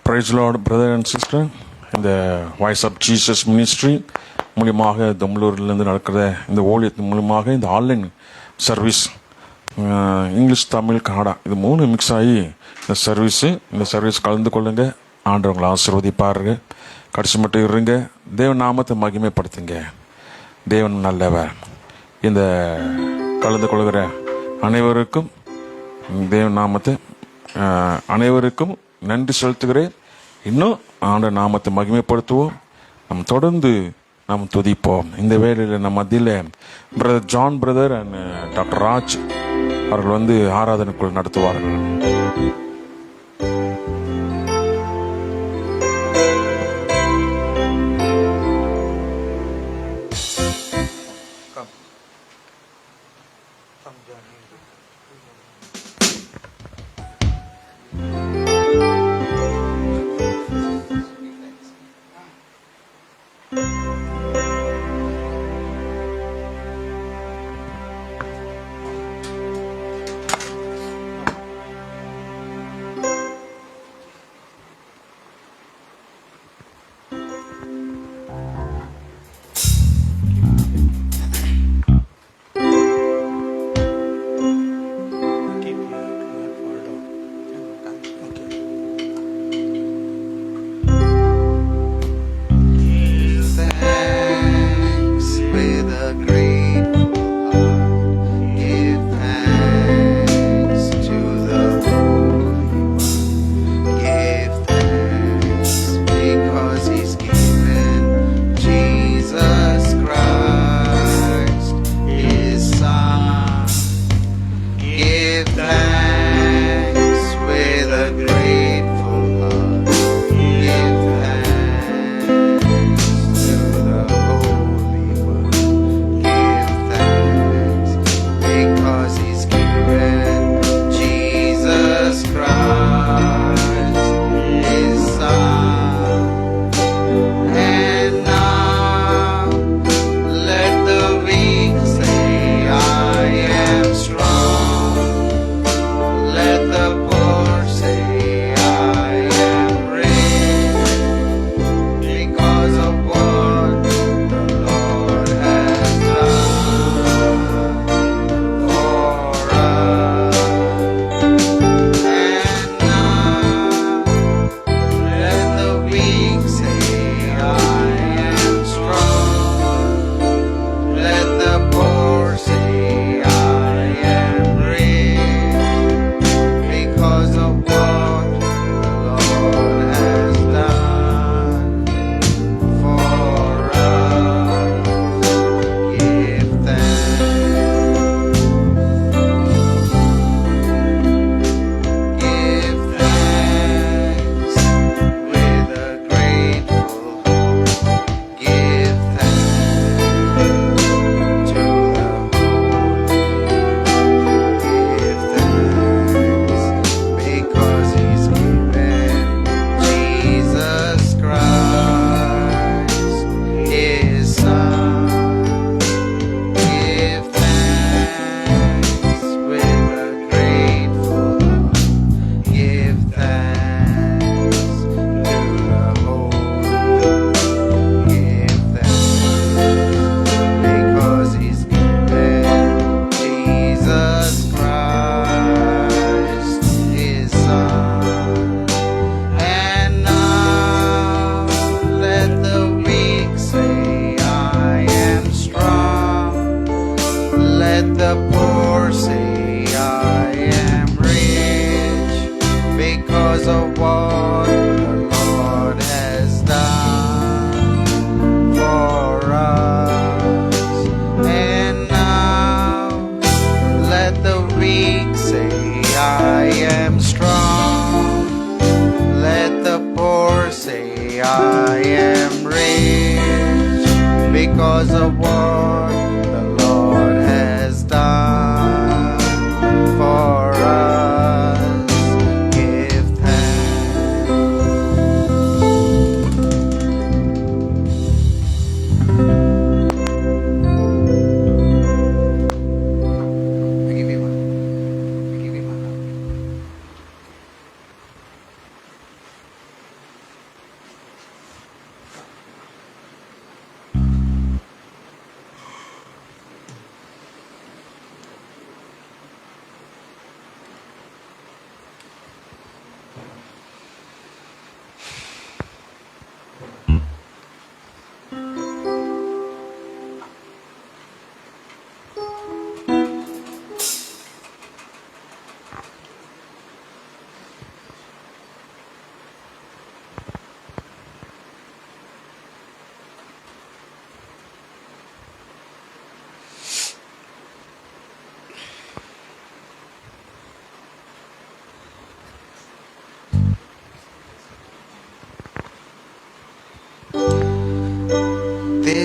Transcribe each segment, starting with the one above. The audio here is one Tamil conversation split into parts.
Praise the Lord, brother and sister. இந்த வாய்ஸ் ஆஃப் ஜீசஸ் மினிஸ்ட்ரி மூலியமாக தம்ளூர்லேருந்து நடக்கிற இந்த ஊழியத்தின் மூலியமாக இந்த online service English, Tamil, Kannada இது 3 மிக்ஸ் ஆகி இந்த சர்வீஸ் கலந்து கொள்ளுங்க. ஆண்டவங்களை ஆசீர்வதிப்பாருங்க. கடைசி மட்டும் இருங்க. தேவன் நாமத்தை மகிமைப்படுத்துங்க. தேவன் நல்லவர். இந்த கலந்து கொள்கிற அனைவருக்கும் தேவன் நாமத்தை அனைவருக்கும் நன்றி செலுத்துகிறேன். இன்னும் ஆண்ட நாமத்தை மகிமைப்படுத்துவோம். நாம் தொடர்ந்து நாம் துதிப்போம். இந்த வேளையில் நம்ம மத்தியில் brother John brother and doctor Raj அவர்கள் ஆராதனைக்குள் நடத்துவார்கள்.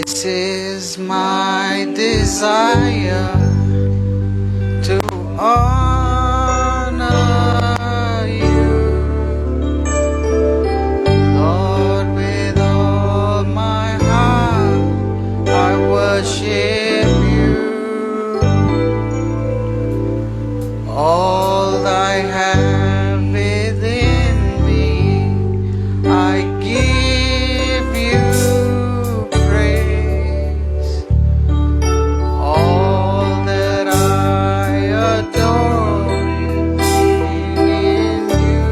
This is my desire to honor you, Lord, with all my heart. I worship you. All I have within me, I give you praise. All that I adore in you.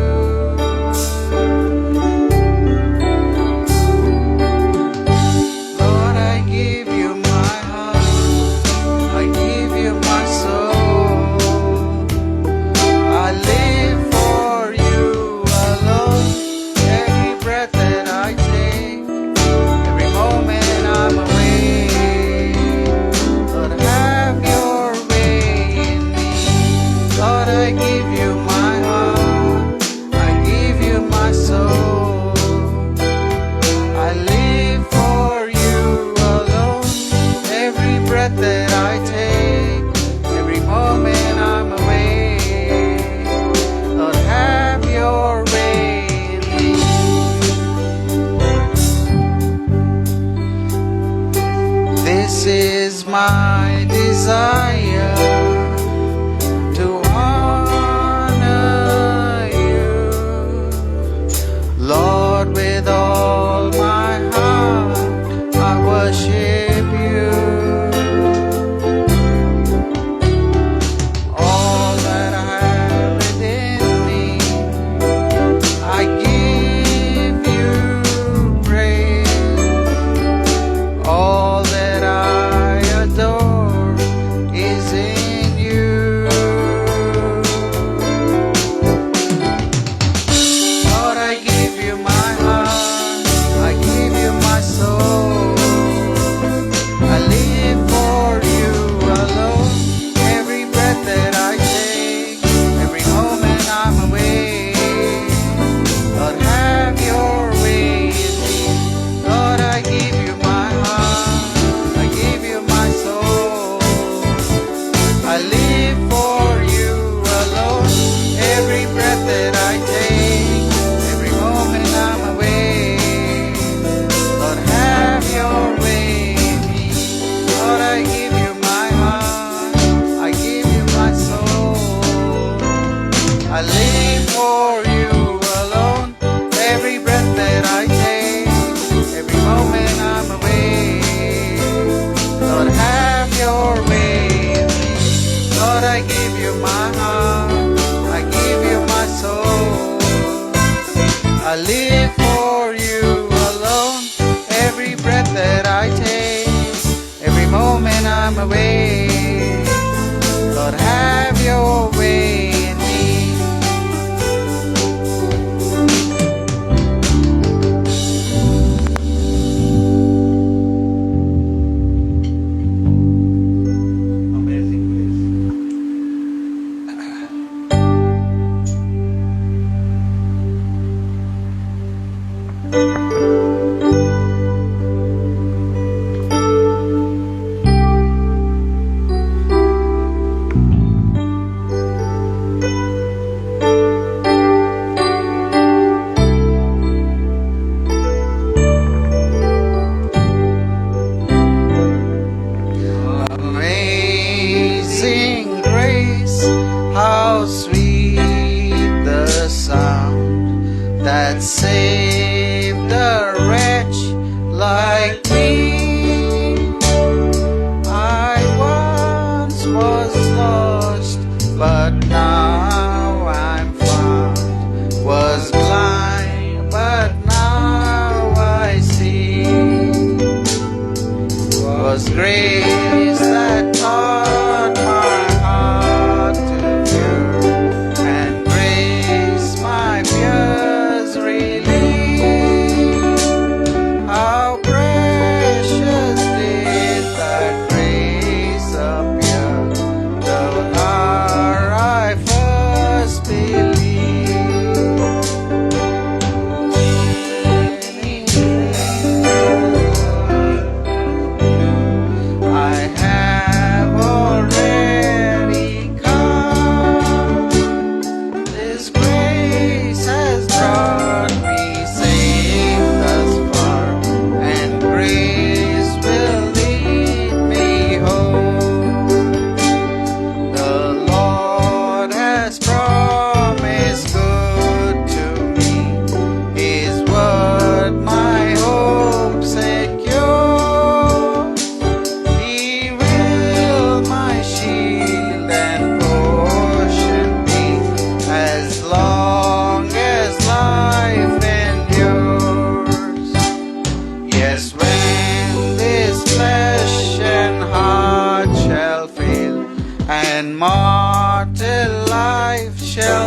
Lord, I give you my heart, I give you my soul. I live for you alone. Every breath that I take, every moment I'm awake. Lord, have your way in me. Lord, I give you my heart, I give you my soul. I live for you alone. Every breath that I take, every moment I'm awake. Lord, have your way in me. This is my desire to honor you, Lord, with all my heart. I worship you. All that I have within me, I give you praise. All that I adore is in you. Lord, I give you my heart, I give you my soul. I live for you alone. Every breath that I take, every moment I'm awake. Lord, have your way in me. Lord, I give you my heart, I give you my soul. I live for you alone. Every breath that I take, every moment I'm awake. Lord, have your way in me. Lord, I give you my heart, I give you my soul. I live for you alone. Every breath that I take, every moment I'm awake. Lord, have your way in me. Lord, I give you my heart, I give you my soul. I live for you alone. Every breath that I take, every moment I'm awake. Lord, have your way in me. Amazing grace. Amazing grace, how sweet the sound that saved a wretch like me. I once was lost, but now I'm found. Was blind, but now I see. Was grace that taught my heart to fear, and grace my fears relieved.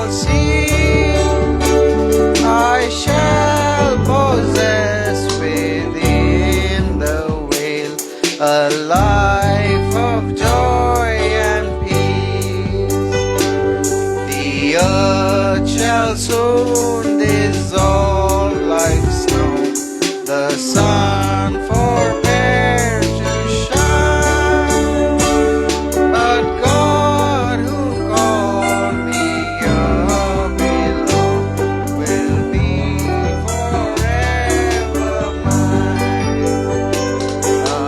shall see, I shall possess within the veil a life of joy and peace. The earth shall soon dissolve like snow, the sun forbear to shine, but God who called me your beloved will be forever mine.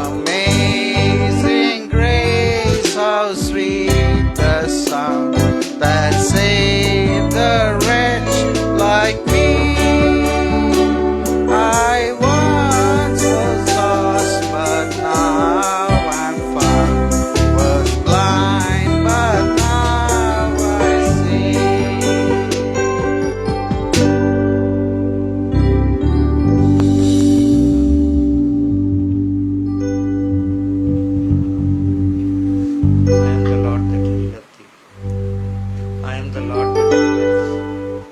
Amazing grace, how sweet the sound that saved a wretch like me. I once was lost, but now I'm found. Was blind, but now I see. I am the Lord that healeth thee. I am the Lord that healeth thee.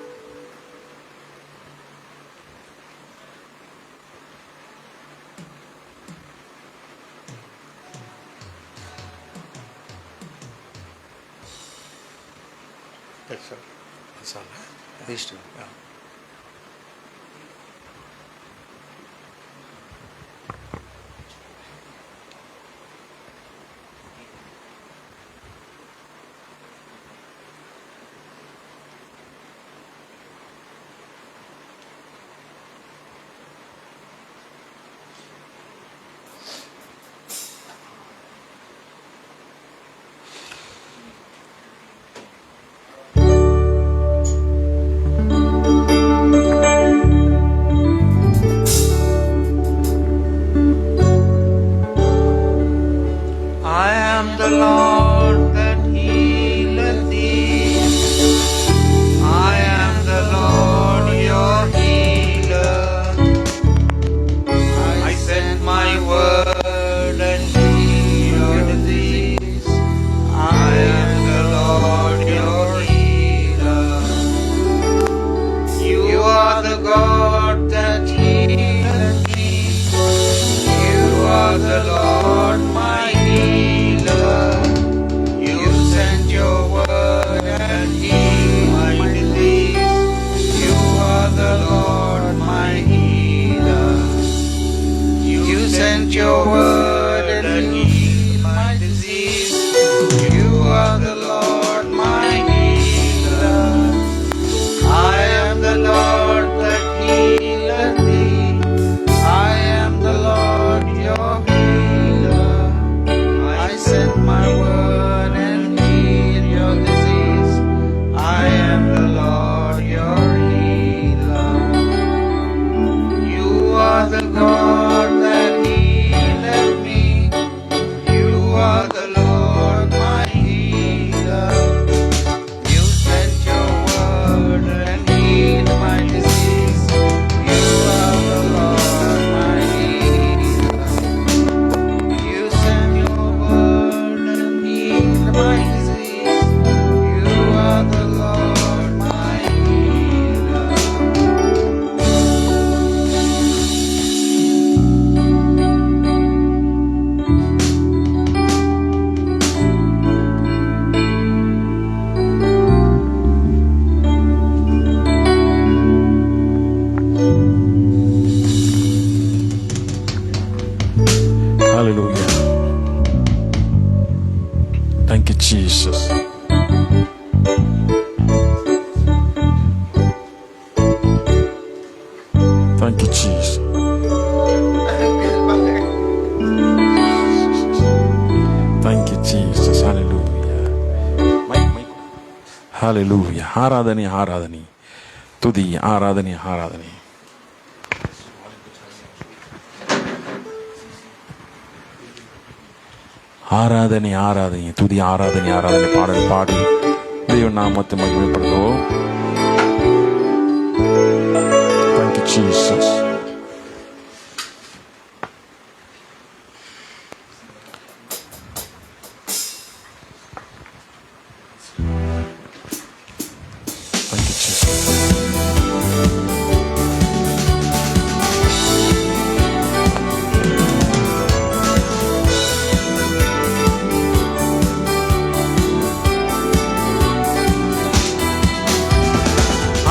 That's all. That's all. These two. Yeah. I am the Lord that healeth thee. I am the Lord your healer. I sent my word and healed your disease. I am the Lord your healer. You are the God that healeth me. You are the Lord my healer. You sent your word and healed my disease. You are the Lord my healer. You sent your word and healed my disease. You are the Lord my healer. I am the Lord that healeth thee. I am the Lord your healer. I sent my word and healed your disease. I am the Lord your healer. You are the God that healeth me. You are the Lord my healer. You sent your word and healed my disease. You are the Lord my healer. You sent your word and healed my disease. You are the Lord my healer. Hallelujah. Thank you, Jesus. Thank you, Jesus. Thank you, Jesus. Hallelujah. Hallelujah. ஆராதனை ஆராதனை துதி ஆராதனை ஆராதனை. ஆராதனை ஆராதனை துதி ஆராதனை ஆராதனை பாடல் பாடி தேவ நாமத்தை மகிமைப்படுத்துவோம். Thank you, Jesus.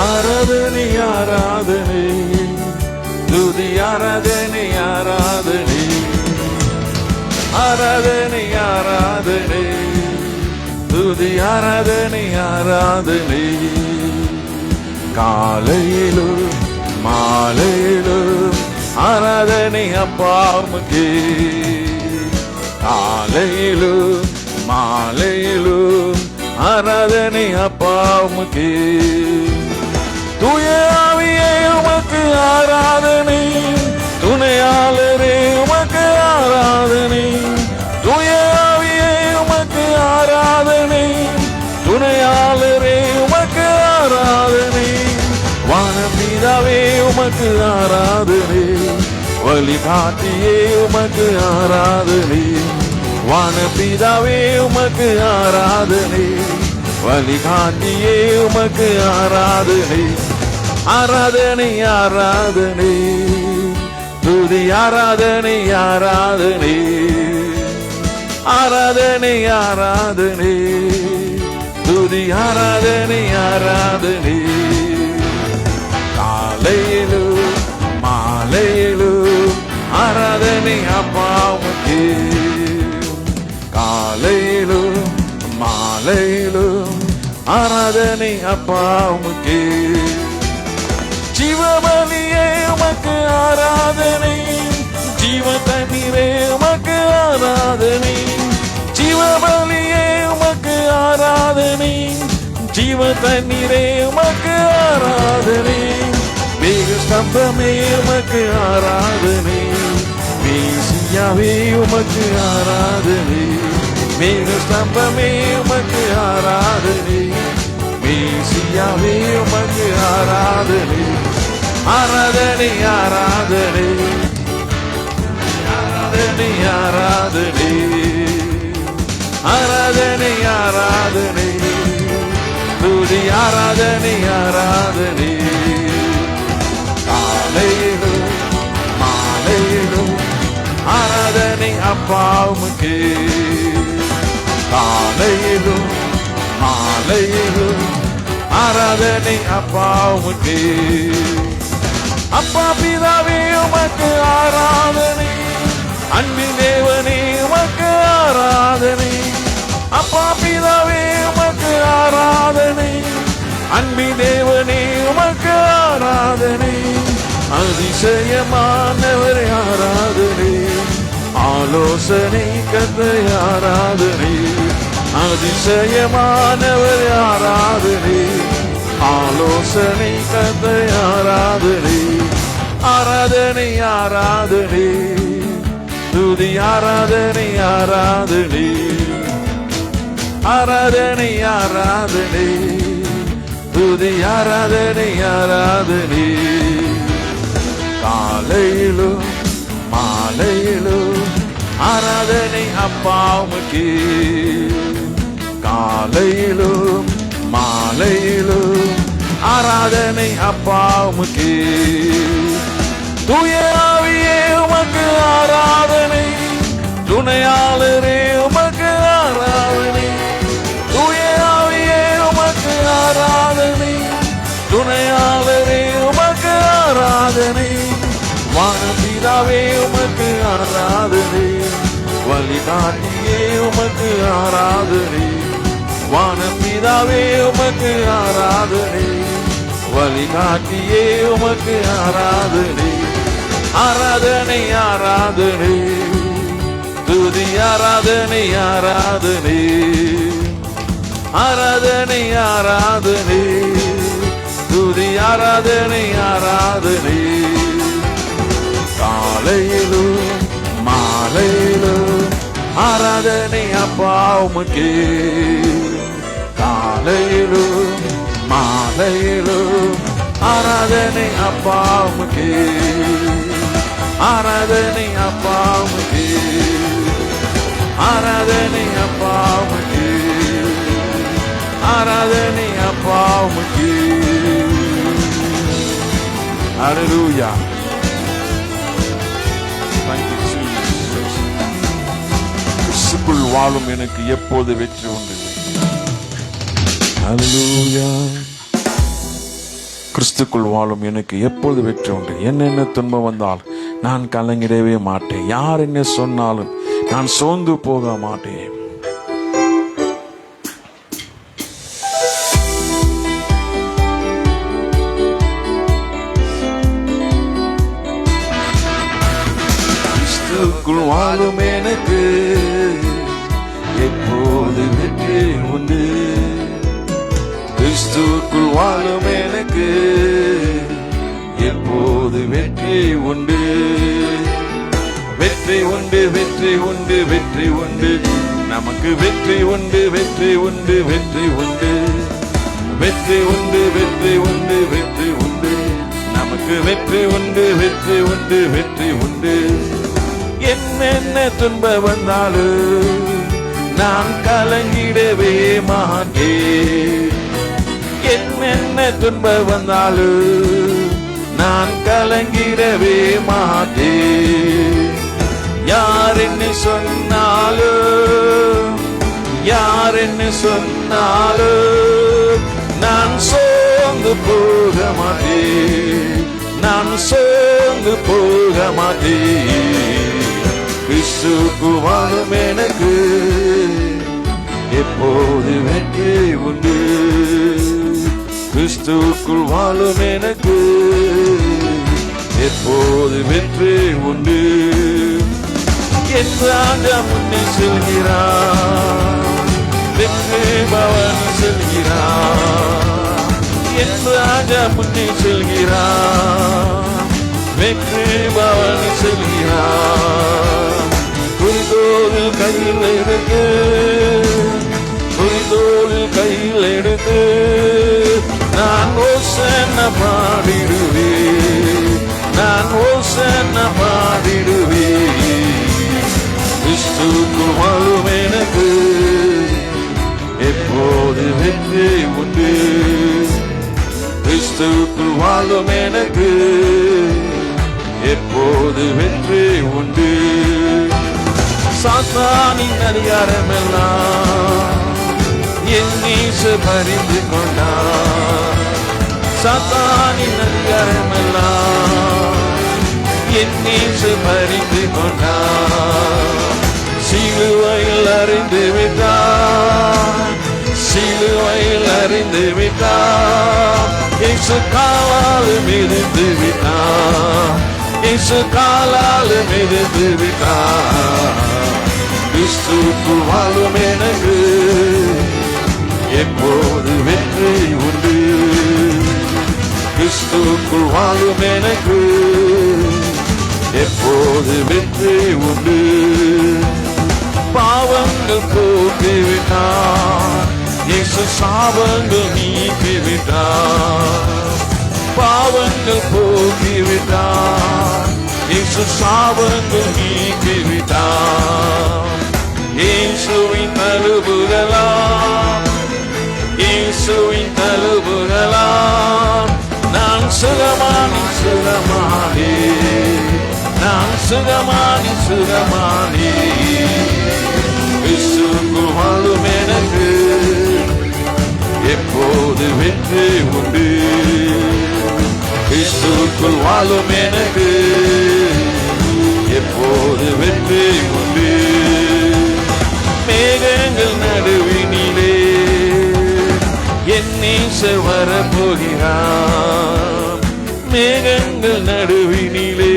ஆராதனை ஆராதனை துதி ஆராதனை ஆராதனை ஆராதனை ஆராதனை துதி ஆராதனை ஆராதனை காலையிலும் மாலையிலும் ஆராதனை அப்பாவுக்கே காலையிலும் மாலையிலும் ஆராதனை அப்பாவுக்கே தூய ஆவியே உமக்கு ஆராதனை துணையாளரே உமக்கு ஆராதனை தூய ஆவியே உமக்கு ஆராதனை துணையாளரே உமக்கு ஆராதனை வானபிதாவே உமக்கு ஆராதனை வழிகாட்டியே உமக்கு ஆராதனை வானபிதாவே உமக்கு ஆராதனை வழிகாட்டியே உமக்கு ஆராதனை ஆராதனை ஆராதனை துதி ஆராதனை ஆராதனை ஆராதனை ஆராதனை துதி ஆராதனை ஆராதனை காலையிலும் மாலையிலும் ஆராதனை அப்பாவுக்கு காலையிலும் மாலையிலும் ஆராதனை அப்பாவுக்கு ஜீவபலியே உமக்கு ஆராதனை ஜீவ தண்ணீரே உமக்கு ஆராதனை ஜீவபலியே உமக்கு ஆராதனை ஜீவ தண்ணீரே உமக்கு ஆராதனை மேக ஸ்தம்பமே உமக்கு ஆராதனை மேசியாவே உமக்கு ஆராதனை மேக ஸ்தம்பமே உமக்கு ஆராதனை மேசியாவே உமக்கு ஆராதனை ஆராதனை ஆராதனை ஆராதனை ஆராதனை ஆராதனை ஆராதனை துதி ஆராதனை ஆராதனை காலையிலும் மாலையிலும் ஆராதனை அப்பாவுக்கு காலையிலும் மாலையிலும் ஆராதனை அப்பாவுக்கு அப்பா பிதாவே உமக்கு ஆராதனை அன்பின் தேவனே உமக்கு ஆராதனை அப்பா பிதாவே உமக்கு ஆராதனை அன்பின் தேவனே உமக்கு ஆராதனை அதிசயமானவர் ஆராதனை ஆலோசனை கத்தை ஆராதனை அதிசயமானவர் ஆராதனை ஆலோசனை கத்தை ஆராதனை ஆராதனை ஆராதனை துதி ஆராதனை ஆராதனை ஆராதனை ஆராதனை துதி ஆராதனை ஆராதனை காலையிலும் மாலையிலும் ஆராதனை அப்பாவுக்கு காலையிலும் மாலையிலும் ஆராதனை அப்பாவுக்கு தூய ஆவியே உமக்கு ஆராதனை துணையாளரே உமக்கு ஆராதனை தூய ஆவியே உமக்கு ஆராதனை துணையாளரே உமக்கு ஆராதனை வானபிதாவே உமக்கு ஆராதனை வழிகாட்டியே உமக்கு ஆராதனை வானபிதாவே உமக்கு ஆராதனை வழிகாட்டியே உமக்கு ஆராதனை ஆராதனை ஆராதனை துதி ஆராதனை ஆராதனை ஆராதனை ஆராதனை துதி ஆராதனை ஆராதனை காலையிலும் மாலையிலும் ஆராதனை அப்பாவுக்கு காலையிலும் மாலையிலும் ஆராதனை அப்பாவுக்கு ஆராதனை அப்பாவுக்கு ஆராதனை அப்பாவுக்கு ஆராதனை அப்பாவுக்கு Hallelujah. Thank you, Jesus. கிறிஸ்துக்குள் வாழும் எனக்கு எப்போது வெற்றி உண்டு. Hallelujah. கிறிஸ்துக்குள் வாழும் எனக்கு எப்பொழுது வெற்றி உண்டு. என்னென்ன துன்பம் வந்தால் நான் கலங்கிடவே மாட்டேன். யார் என்ன சொன்னாலும் நான் சோர்ந்து போக மாட்டேன். கிறிஸ்துக்குள் வாழும் எனக்கு எப்போது வெற்றி உண்டு. கிறிஸ்துக்குள் வாழும் எனக்கு எப்போது வெற்றி உண்டு. வெற்றி உண்டு, வெற்றி உண்டு, வெற்றி உண்டு, நமக்கு வெற்றி உண்டு, வெற்றி உண்டு, வெற்றி உண்டு, வெற்றி உண்டு, வெற்றி உண்டு, வெற்றி உண்டு, நமக்கு வெற்றி உண்டு, வெற்றி உண்டு, வெற்றி உண்டு. என்னென்ன துன்பம் வந்தாலும் நான் கலங்கிடவே மாட்டேன். என்னென்ன துன்பம் வந்தாலும் நான் கலங்கிடவே மாட்டேன். யார் என்ன சொன்னாலும், யார் என்ன சொன்னாலும் நான் சோர்ந்து போக மாட்டேன். நான் சோர்ந்து போக மாட்டேன். கிறிஸ்துக்குள் வாழும் எனக்கு எப்போது வெற்றி உண்டு. கிறிஸ்துக்குள் வாழும் எனக்கு எப்போது வெற்றி உண்டு. என் ராஜா முன்னே செல்கிறார், வெற்றி பவனி செல்கிறார். என் ராஜா முன்னே செல்கிறார், வெற்றி பவனி செல்கிறார். குறிதோளில் கையில் எடுத்து, குறிதோளில் கையில் எடுத்து நான் ஓசன்னா பாடிடுவேன். நான் ஓசன்னா பாடிடுவேன். கிறிஸ்துக்குள் வாழும் எனக்கு எப்போது வெற்றி உண்டு. கிறிஸ்துக்குள் வாழும் எனக்கு எப்போது வெற்றி உண்டு. சாத்தானின் அதிகாரமெல்லாம் என் நேசர் பறிந்து கொண்டார். சாத்தானின் அதிகாரமெல்லாம் என் நேசர் பறிந்து கொண்டார். சிலுவையில் அறிந்து விட்டார், சிலுவையில் அறிந்து விட்டார். இயேசு காலால் மிதித்து விட்டார், இயேசு காலால் மிதித்து விட்டார். கிறிஸ்துக்குள் வாழும் எனக்கு எப்போது வெற்றி உண்டு. கிறிஸ்துக்குள் வாழும் எனக்கு எப்போது வெற்றி உண்டு. பாவங்கள் போக்கிவிட்டார், இயேசு சாபங்கள் நீக்கிவிட்டார். பாவங்கள் போக்கிவிட்டார், இயேசு சாபங்கள் நீக்கிவிட்டார். இயேசுவின் தழுவுகளாம், இயேசுவின் தழுவுகளாம் நான் சுகமானி சுகமானி, நான் சுகமானி சுகமானி. கிறிஸ்துக்குள் வாழும் எனக்கு எப்போது வெற்றி உண்டு. கிறிஸ்துக்குள் வாழும் எனக்கு எப்போது வெற்றி உண்டு. மேகங்கள் நடுவினிலே என் நேசர் வரப்போகிறார். மேகங்கள் நடுவினிலே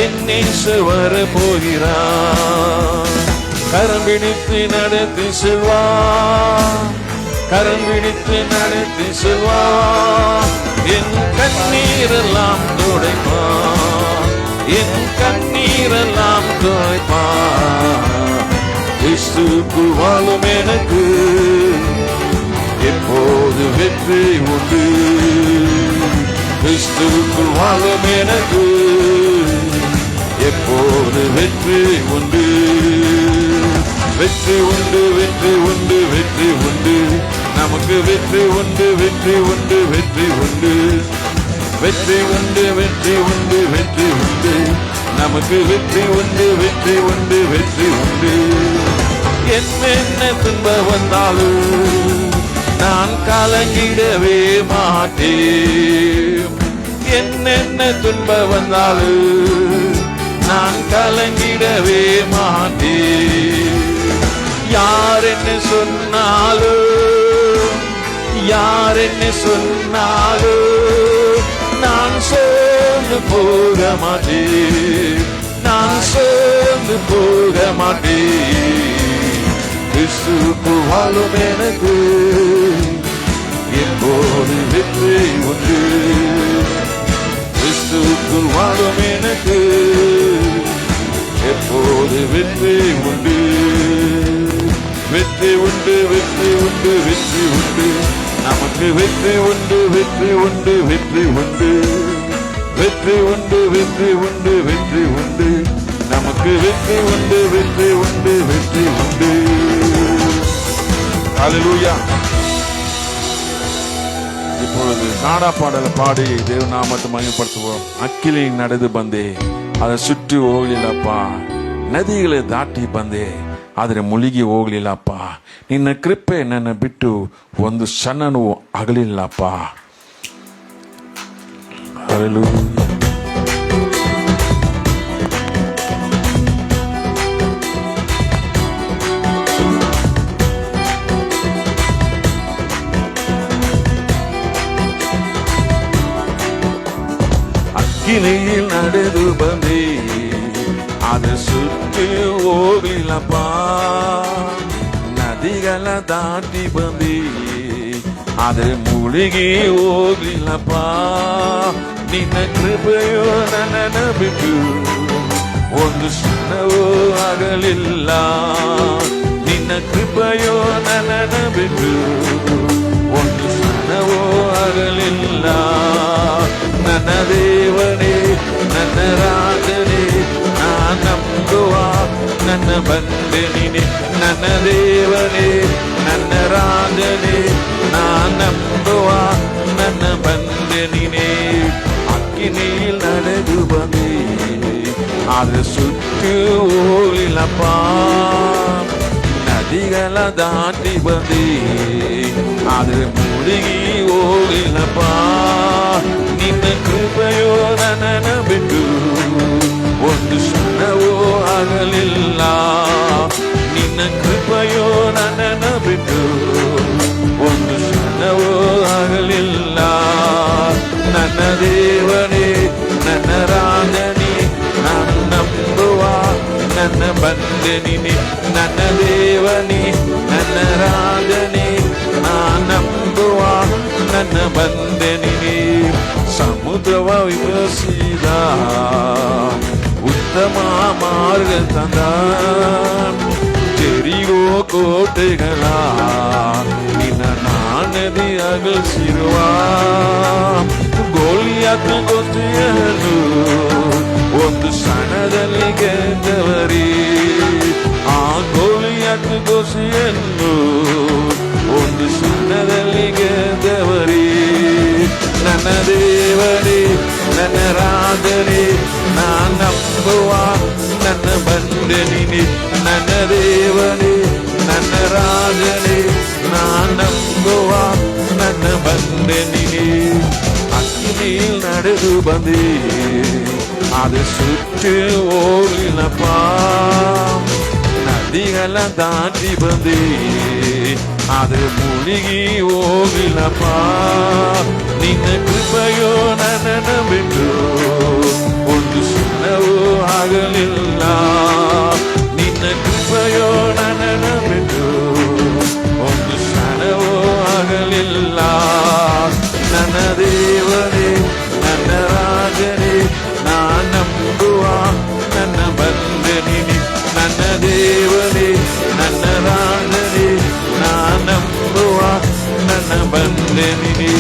என் நேசர் வரப்போகிறார். கரம் பிடித்து நடத்தி செல்வார், கரம் பிடித்து நடத்தி செல்வார். என் கண்ணீரெல்லாம் துடைப்பார், என் கண்ணீரெல்லாம் துடைப்பார். கிறிஸ்துக்குள் வாழும் எனக்கு எப்போது வெற்றி உண்டு. கிறிஸ்துக்குள் வாழும் எனக்கு எப்போது வெற்றி உண்டு. வெற்றி உண்டு, வெற்றி உண்டு, வெற்றி உண்டு, நமக்கு வெற்றி உண்டு, வெற்றி உண்டு, வெற்றி உண்டு, வெற்றி உண்டு வெற்றி உண்டு வெற்றி உண்டு, நமக்கு வெற்றி உண்டு வெற்றி உண்டு வெற்றி உண்டு. என்ன துன்பம் வந்தாலும் நான் கலங்கிடவே மாட்டேன். என்னென்ன துன்பம் வந்தாலும் நான் கலங்கிடவே மாட்டேன். யார் என்ன சொன்னாலும் யார் என்ன சொன்னாலும் நான் சோர்ந்து போக மாட்டேன். நான் சோர்ந்து போக மாட்டேன். கிறிஸ்துவுக்கு வாழும் எனக்கு எப்போது வெற்றி உண்டு. கிறிஸ்துவுக்கு வாழும் எனக்கு எப்போது வெற்றி உண்டு. வெற்றி உண்டு வெற்றி உண்டு வெற்றி உண்டு, நமக்கு வெற்றி உண்டு வெற்றி உண்டு வெற்றி உண்டு. வெற்றி உண்டு வெற்றி உண்டு வெற்றி உண்டு, நமக்கு வெற்றி உண்டு வெற்றி உண்டு வெற்றி உண்டு. ஹல்லேலூயா. இப்பொழுது நாடா பாடலை பாடி தேவநாமத்தை மகிமைப்படுத்துவோம். ಅಕ್ಕಿಲಿ ನಡೆದು ಬಂದೆ, ಅದರ ಸುற்றி ಹೋಗ್ಲಿಲ್ಲಪ್ಪ. ನದಿகளை ದಾಟಿ ಬಂದೆ, ಆದರೆ ಮುಳುಗಿ ಹೋಗ್ಲಿಲ್ಲಪ್ಪ. ನಿನ್ನ ಕೃಪೆ ನನ್ನ ಬಿಟ್ಟು ಒಂದು ಕ್ಷಣನೂ ಅಗಲಿಲ್ಲಪ್ಪ. ಹಲ್ಲೇಲೂಯಾ. ಅಕ್ಕಿನಿಯಲ್ಲಿ ನಡೆದು ಬಂದೆ, ಅದು ಸುತ್ತಿ ಹೋಗ್ಲಿಲ್ಲಪ್ಪ. ನದಿಗಳ ದಾಟಿ ಬಂದೆ, ಆದರೆ ಮುಳುಗಿ ಹೋಗ್ಲಿಲ್ಲಪ್ಪ. ನಿನ್ನ ಕೃಪೆಯೋ ನನ್ನನ್ನು ಬಿಟ್ಟು ಒಂದು ಕ್ಷಣವೂ ಆಗಲಿಲ್ಲ. ನಿನ್ನ ಕೃಪೆಯೋ ನನ್ನನ್ನು ಬಿಟ್ಟು ಒಂದು ಕ್ಷಣವೂ ಆಗಲಿಲ್ಲ. ನನ್ನ ದೇವನೇ ನನ್ನ ರಾಜನೇ ನಾನು ನಂಬುವ ನನ್ನ ಬಂದೆ ನೀನೆ. ನನ್ನ ದೇವನೇ ನನ್ನ ರಾಜನೇ ನಾನು ನಂಬುವ ನನ್ನ ಬಂದೆ ನೀನೆ. ಅಕ್ಕಿನಿಯಲ್ಲಿ ನಡೆದು ಬಂದೆ, ಆದರೆ ಸುಟ್ಟು ಹೋಗ್ಲಿಲ್ಲಪ್ಪ. ನದಿಗಳ ದಾಟಿ ಬಂದೆ, ಆದರೆ ಮುಳುಗಿ ಹೋಗ್ಲಿಲ್ಲಪ್ಪ. ನಿನ್ನ ಕೃಪೆಯೋ ನನ್ನನ್ನು ಬಿಟ್ಟು ಒಂದು ಕ್ಷಣವೂ ಆಗಲಿಲ್ಲ. ನಿನ್ನ ಕೃಪೆಯೋ ನನ್ನನ್ನು ಬಿಟ್ಟು ಒಂದು ಕ್ಷಣವೂ ಆಗಲಿಲ್ಲ. ನನ್ನ ದೇವನೇ ನನ್ನ ರಾಜನೇ ನಾನು ನಂಬುವ ನನ್ನ ಬಂದೆ ನೀನೆ. ನನ್ನ ದೇವನೇ ನನ್ನ ರಾಜನೇ ನಾನು ನಂಬುವ ನನ್ನ ಬಂದೆ ನೀನೆ. ಸಮುದ್ರವ ವಿಭಜಿಸಿದ ಉತ್ತಮ ಮಾರ್ಗ ತಂದ, ಜೆರಿಕೋ ಕೋಟೆಗಳ ನಿನ್ನ ನಾನದಿ ಅಗಲಿಸಿರುವ. ಗೋಲಿಯಾತ್ ಗೋಷ್ಠಿಯನ್ನು ಒಂದು ಕ್ಷಣದಲ್ಲಿ ಗೆದ್ದವರೇ. ಆ ಗೋಲಿಯಾತ್ ಗೋಷ್ಠಿಯನ್ನು ಒಂದು ಕ್ಷಣದಲ್ಲಿ ಗೆದ್ದವರೇ. ನನ್ನ ದೇವರೇ ನನ್ನ ರಾಜನೇ ನಾನು ನಂಬುವ ನನ್ನ ಬಂದೆ ನೀನೆ. ನನ್ನ ದೇವರೇ ನನ್ನ ರಾಜನೇ ನಾನು ನಂಬುವ ನನ್ನ ಬಂದೆ ನೀನೆ. ಅಕ್ಕಿನಿಯಲ್ಲಿ ನಡೆದು ಬಂದೆ, ಅದು ಸುಟ್ಟು ಹೋಗ್ಲಿಲ್ಲಪ್ಪ. ನದಿಗಳ ದಾಟಿ ಬಂದೆ, ಆದರೆ ಮುಳುಗಿ ಹೋಗ್ಲಿಲ್ಲಪ್ಪ. ನಿನ್ನ ಕೃಪೆಯೋ ನನ್ನನ್ನು ಬಿಟ್ಟು ಒಂದು ಕ್ಷಣವೂ ಆಗಲಿಲ್ಲ. ನಿನ್ನ ಕೃಪೆಯೋ ನನ್ನನ್ನು ಬಿಟ್ಟು ಒಂದು ಕ್ಷಣವೂ ಆಗಲಿಲ್ಲ. ನನ್ನ ದೇವರೇ ನನ್ನ ರಾಜನೇ ನಾನು ನಂಬುವ ನನ್ನ ಬಂದೆ ನೀನೆ. ನನ್ನ ದೇವರೇ ನನ್ನ ರಾಜನೇ ನಾನು ನಂಬುವ ನನ್ನ ಬಂದೆ ನೀನೆ.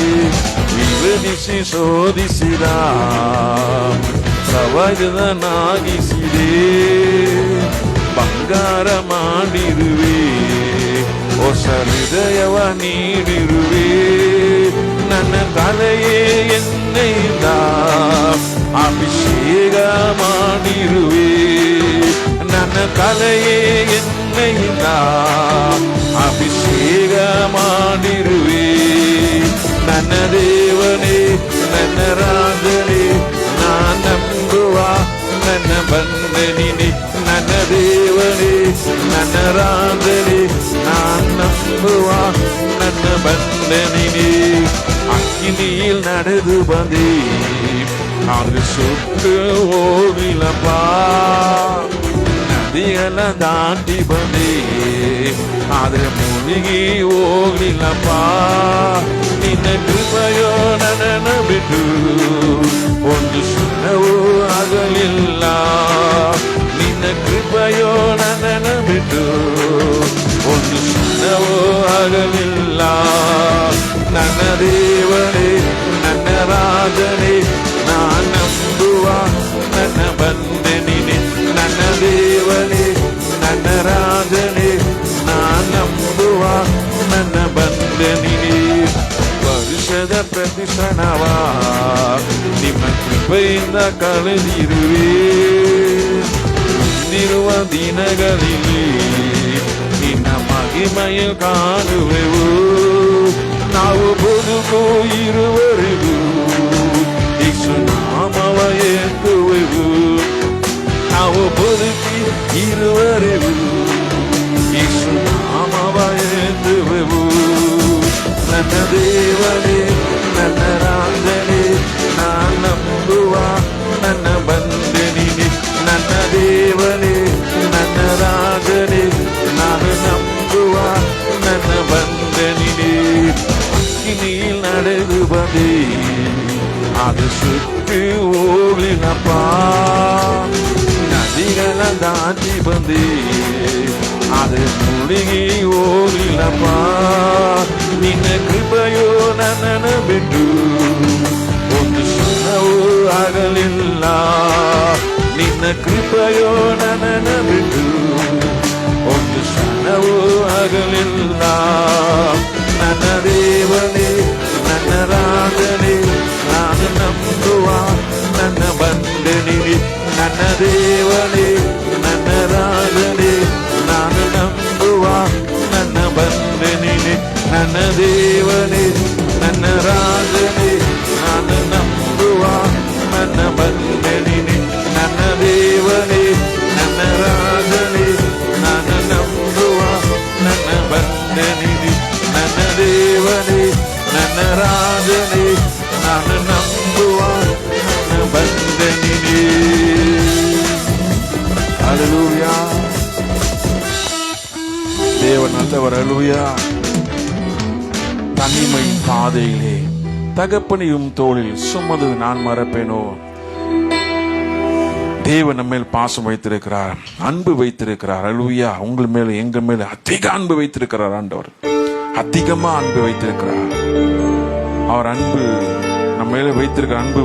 ವಿವರಿಸಿ ಶೋಧಿಸಿದ ಪ್ರವಚನನಾಗಿಸಿದೆ, ಬಂಗಾರ ಮಾಡಿರುವೆ, ಹೊಸ ಹೃದಯವ ನೀಡಿರುವೆ. ನನ್ನ ತಲೆಯೇ ಎಣ್ಣೆಯಿಂದ தலையே என்னை நான் அபிஷேகமாடிருவே. ನನ್ನ ದೇವನೇ ನನ್ನ ರಾಜನೇ நான் நம்புவா ನನ್ನ ಬಂದನಿನೇ. ನನ್ನ ದೇವನೇ ನನ್ನ ರಾಜನೇ நான் நம்புவா ನನ್ನ ಬಂದನಿನೇ. அக்கினியில் நடந்து வந்தே அது சுட்டு ஓவிலப்பா. நதிகள தாண்டி ಬಂದೇ ಆದ್ರೆ ಮುಳುಗಿ ಹೋಗ್ಲಿಲ್ಲಪ್ಪ. ನಿನ್ನ ಕೃಪೆಯೋ ನನ್ನನ್ನು ಬಿಟ್ಟು ಒಂದು ಕ್ಷಣವೂ ಆಗಲಿಲ್ಲ. ನಿನ್ನ ಕೃಪೆಯೋ ನನ್ನನ್ನು ಬಿಟ್ಟು ಒಂದು ಕ್ಷಣವೂ ಆಗಲಿಲ್ಲ. ನನ್ನ ದೇವನೇ ನನ್ನ ರಾಜನೇ ನಾನು ನಂಬುವ ನನ್ನ ಬಂದನಿನೇ. ನನ್ನ ದೇವನೇ ನನ್ನ ರಾಜನೇ ನಾನು ನಂಬುವ ನನ್ನ ಬಂದನಿನೇ. ವರ್ಷದ ಪ್ರತಿ ಕ್ಷಣವ ನಿಮ್ಮ ಕೃಪೆಯಿಂದ ಕಳೆದಿರುವೆ. ಮುಂದಿರುವ ದಿನಗಳಲ್ಲಿ ನಿನ್ನ ಮಹಿಮೆಯ ಕಾಣುವೆವು. ನಾವು ಬದುಕು ಇರುವರೆಗೂ ಯೇಸು ನಾಮವ ಎತ್ತುವೆವು. ನಾವು ಬದುಕಿ ಇರುವರೆಗೂ ಯೇಸು ನಾಮವ ಎತ್ತುವೆವು. ನನ್ನ ದೇವನೇ ನನ್ನ ರಾಜನೇ ನಾನು ನಂಬುವ ನನ್ನ ಬಂದನಿನೇ. ನನ್ನ ದೇವನೇ ನನ್ನ ರಾಜನೇ ನಾನು ನಂಬುವ ನನ್ನ ಬಂದನಿನೇ. அக்கினியில் நடந்து வந்தே அது சுற்றி ஓடினப்பா. நதிகள தாண்டி ಬಂದೇ அது ಮುಳುಗಿ ಹೋಗ್ಲಿಲ್ಲப்பா. ನಿನ್ನ ಕೃಪೆಯೋ ನನ್ನನ್ನು ಬಿಟ್ಟು ಒಂದು ಕ್ಷಣವೂ ಆಗಲಿಲ್ಲ. ನಿನ್ನ ಕೃಪೆಯೋ ನನ್ನನ್ನು ಬಿಟ್ಟು ಒಂದು ಕ್ಷಣವೂ ಆಗಲಿಲ್ಲ. ನನ್ನ ದೇವನೇ ನನ್ನ ರಾಜನೇ ನಾನು ನಂಬುವ ನನ್ನ ಬಂದನಿನೇ. ನನ್ನ ದೇವನೇ ನನ್ನ ರಾಜನೇ ನಾನು ನಂಬುವ ನನ್ನ ಬಂದನಿನೇ. ನನ್ನ ದೇವನೇ ನನ್ನ ರಾಜನೇ ನಾನು ನಂಬುವ ನನ್ನ ಬಂದನಿನೇ. ನನ್ನ ದೇವನೇ ನನ್ನ ರಾಜನೇ ನಾನು ನಂಬುವ ನನ್ನ ಬಂದನಿನೇ. ನನ್ನ ದೇವನೇ ನನ್ನ ರಾಜನೇ ನಾನು ನಂಬುವ ನನ್ನ ಬಂದನಿನೇ. ஹல்லேலூயா. தேவன் நல்லவர். ஹல்லேலூயா. தனிமையின் பாதையிலே தகப்பனையும் தோளில் சுமந்து நான் மறப்பேனோ. தேவன் நம்ம மேல் பாசம் வைத்திருக்கிறார், அன்பு வைத்திருக்கிறார். ஹல்லேலூயா. உங்கள் மேல எங்க மேல அதிக அன்பு வைத்திருக்கிறார். ஆண்டவர் அதிகமா அன்பு வைத்திருக்கிறார். அவர் அன்பு நம்ம மேல வைத்திருக்கிற அன்பு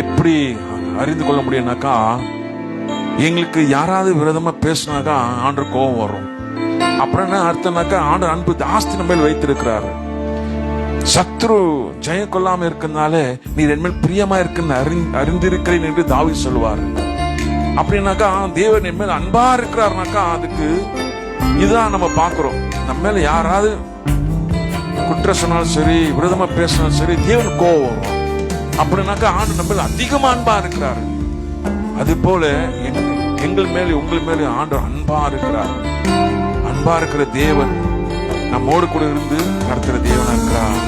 எப்படி அறிந்து கொள்ள முடியும்னாக்கா, எங்களுக்கு யாராவது விரோதமா பேசினாக்கா ஆண்டவர் கோபம் வரும். அப்புறம் என்ன அர்த்தம்னாக்கா, ஆண்டவர் அன்பு ஜாஸ்தி நம்ம மேல் வைத்திருக்கிறார். சத்ரு ஜெயம் கொள்ளாம இருக்கிறதுனால நீர் என் மேல் பிரியமா இருக்குன்னு அறிந்திருக்கிறேன் என்று தாவீது சொல்லுவார். அப்படின்னாக்கா தேவன் என் மேல் அன்பா இருக்கிறார்னாக்கா அதுக்கு இதுதான் நம்ம பாக்குறோம். நம்ம மேல யாராவது குற்றம் சொன்னாலும் சரி, விரோதமா பேசினாலும் சரி, தேவன் கோபம் வரும். அப்படின்னாக்கா ஆண்டு நம்ம மேல அதிகமா அன்பா இருக்கிறார். அது போல எங்கள் மேல உங்கள் மேல ஆண்டவர் அன்பா இருக்கிறார். அன்பா இருக்கிற தேவன் நம்மோடு கூட இருந்து நடத்துற தேவனா இருக்கிறார்.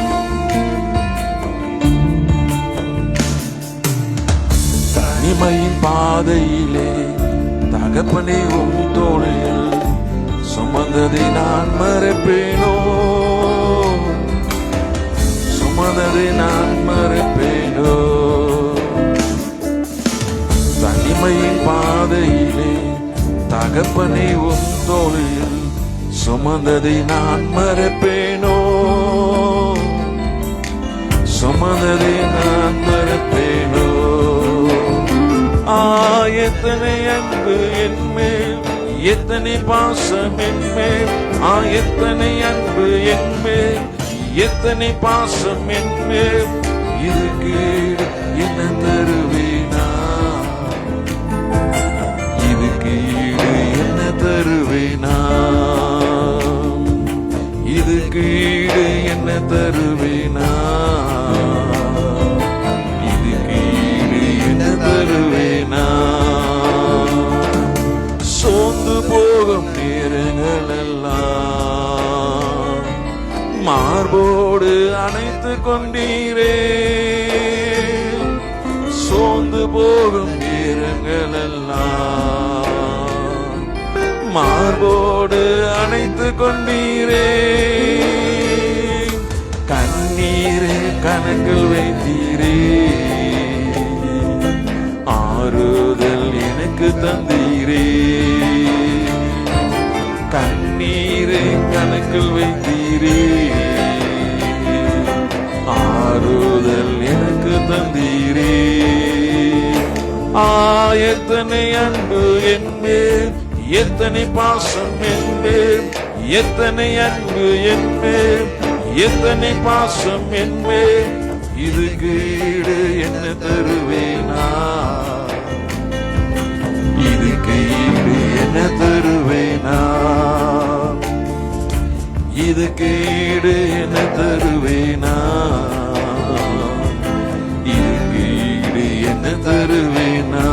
தனிமையின் பாதையிலே தகப்பனே உன் தோளில் சுமந்ததை நான் மறப்பேனோ. சுமந்ததை நான் மறப்பேனோ. தனிமையின் பாதையிலே தகப்பனை உன் தோளில் சுமந்ததை நான் மறப்பேனோ. சுமந்ததை நான் மறப்பேனோ. எத்தனை அன்பு என் மேல், எத்தனை பாசம் என் மேல். எத்தனை அன்பு என் மேல், எத்தனை பாசம் என் மேல். இதுக்கு என்ன தருவேனா, இதுக்கு ஈடு தருவேனா? இதுக்கு ஈடு என்ன தருவேனா? சோர்ந்து போகும் நேரங்கள் எல்லாம் மார்போடு அணைத்து கொண்டீரே. சோர்ந்து போகும் நேரங்கள் எல்லாம் மார்போடு அணைத்து கொண்டீரே. கண்ணீரே கணக்கில் வைத்தீரே. ஆறுதல் எனக்கு தந்தீரே. கண்ணீரே கணக்கில் வைத்தீரே. ஆறுதல் எனக்கு தந்தீரே. எத்தனை அன்பு என்பேன், எத்தனை பாசம் என்பேன், எத்தனை அன்பு என்பேன், எத்தனை பாசம் என்பேன். இதுக்கு ஈடு என்ன தருவேனா? இதுக்கு ஈடு என்ன தருவேனா? இதுக்கு ஈடு என்ன தருவேனா? இதுக்கு ஈடு என்ன தருவேனா?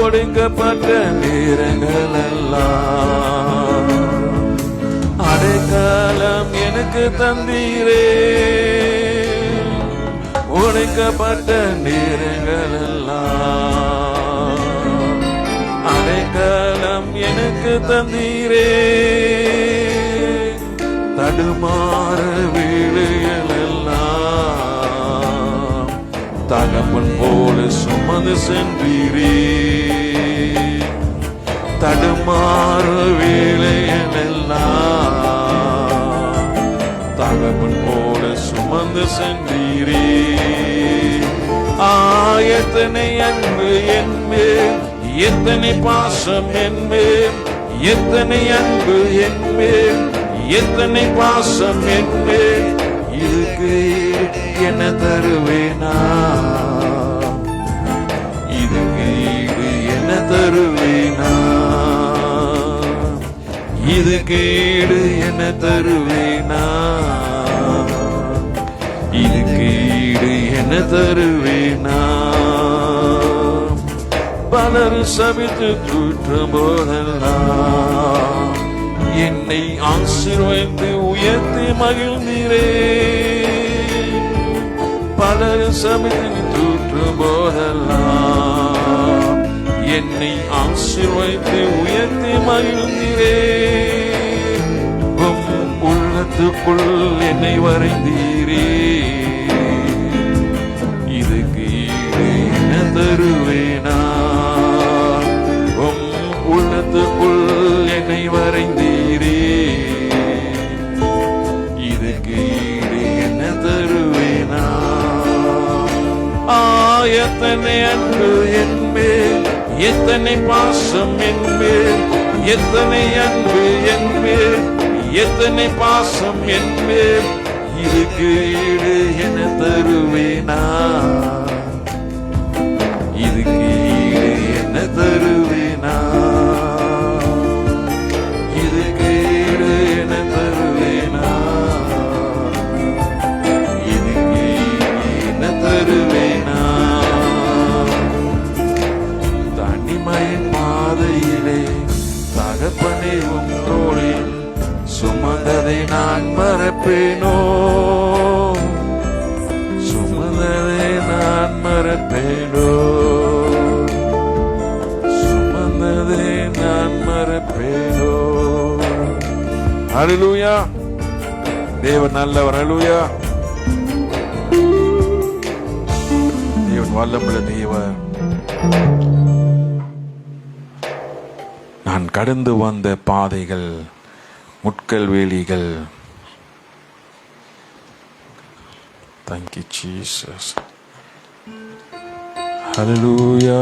ஒடுக்கப்பட்ட நேரங்கள் எல்லாம் அடைக்காலம் எனக்கு தந்தீரே. ஒடுக்கப்பட்ட நேரங்கள் எல்லாம் அடைக்காலம் எனக்கு தந்தீரே. தடுமாற வேளைகள் எல்லாம் தகப்பன் போல சுமந்து சென்றீரே. தடுமாற வேளைகள் எல்லாம் தகப்பன் போல சுமந்து சென்றீரே. எத்தனை அன்பு என்பேன், எத்தனை பாசம் என்பேன், எத்தனை அன்பு என்பேன், எத்தனை பாசம் என்பேன். இதுக்கு என்ன தருவேனா? இதுக்கு ஈடு என்ன தருவேனா? இதுக்கு ஈடு என்ன தருவேனா? இதுக்கு ஈடு என்ன தருவேனா? பலர் சபித்து தூற்றும் போதெல்லாம் என்னை ஆசீர்வதித்து உயர்த்தி மகிழ்ந்தீரே. பலர் சபித்து தூற்றும் போதெல்லாம் என்னை ஆசீர்வதித்து உயர்த்தி மகிழ்ந்தீரே. உள்ளத்துக்குள் என்னை வரைந்தீரே. இதுக்கு ஈடு என்ன தருவேனா? உள்ளத்துக்குள் என்னை வரைந்தீரே. இதுக்கு ஈடு என்ன தருவேனா? எத்தனை அன்பு என்பேன், எத்தனை பாசம் என்பேன், எத்தனை அன்பு என்பேன், எத்தனை பாசம் என்பேன். இதுக்கு ஈடு என்ன தருவேனா? இதுக்கு ஈடு என்ன தருவேனா? இதுக்கு ஈடு என்ன தருவேனா? இதுக்கு ஈடு என்ன தருவேனா? தனிமையின் பாதையிலே தகப்பனே உங்களோடு சுமந்ததை நான் மறப்பேனோ? சுமந்ததை நான் மறப்பேனோ? சுமந்ததை நான் மறப்பேனோ? ஹல்லேலூயா! தேவன் நல்லவர். ஹல்லேலூயா! தேவன் வல்லமுள்ள தேவன். நான் கடந்து வந்த பாதைகள், முட்கள் வேலிகள். Thank you, Jesus. Hallelujah.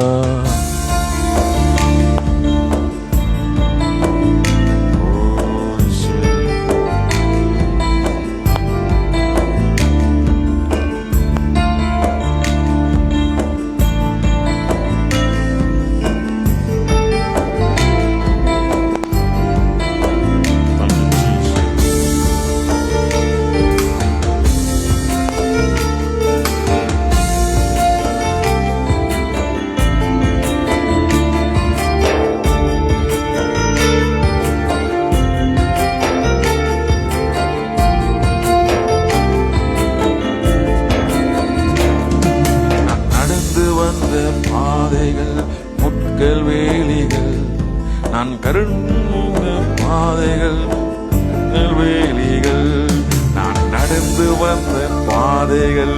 கருண்ட பாதைகள் வேலிகள், நான் நடந்து வந்த பாதைகள்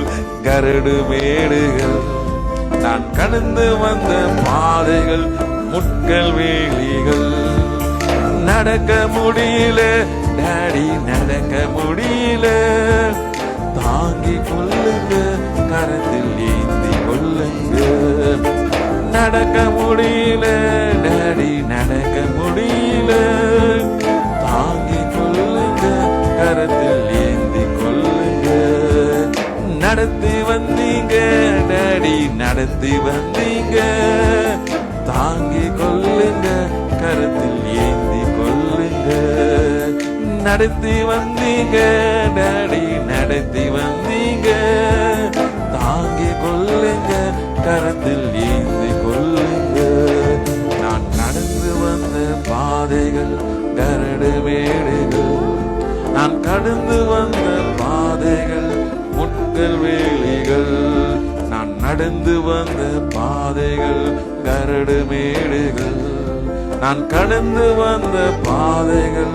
கரடு மேடுகள், நான் கடந்து வந்த பாதைகள் முட்கள் வேலிகள். நடக்க முடியல டாடி, நடக்க முடியல, தாங்கி கொள்ளுங்க, கரத்தில் ஏந்தி கொள்ளுங்க. நடக்க முடியல டாடி, நடக்க முடியல, தாங்கி கொள்ளுங்க, கரத்தில் ஏந்தி கொள்ளுங்க. நடத்தி வந்தீங்க டாடி, நடத்தி வந்தீங்க, தாங்கி கொள்ளுங்க, கரத்தில் ஏந்தி கொள்ளுங்க. நடத்தி வந்தீங்க டாடி, நடத்தி வந்தீங்க, தாங்கி கொள்ளுங்க, கரத்தில் ஏந்தி கொள்ளுங்க. நான் நடந்து வந்த பாதைகள் கரடு மேடுகள், நான் கடந்து வந்த பாதைகள் முட்கள் வேலிகள், நான் நடந்து வந்த பாதைகள் கரடு மேடுகள், நான் கடந்து வந்த பாதைகள்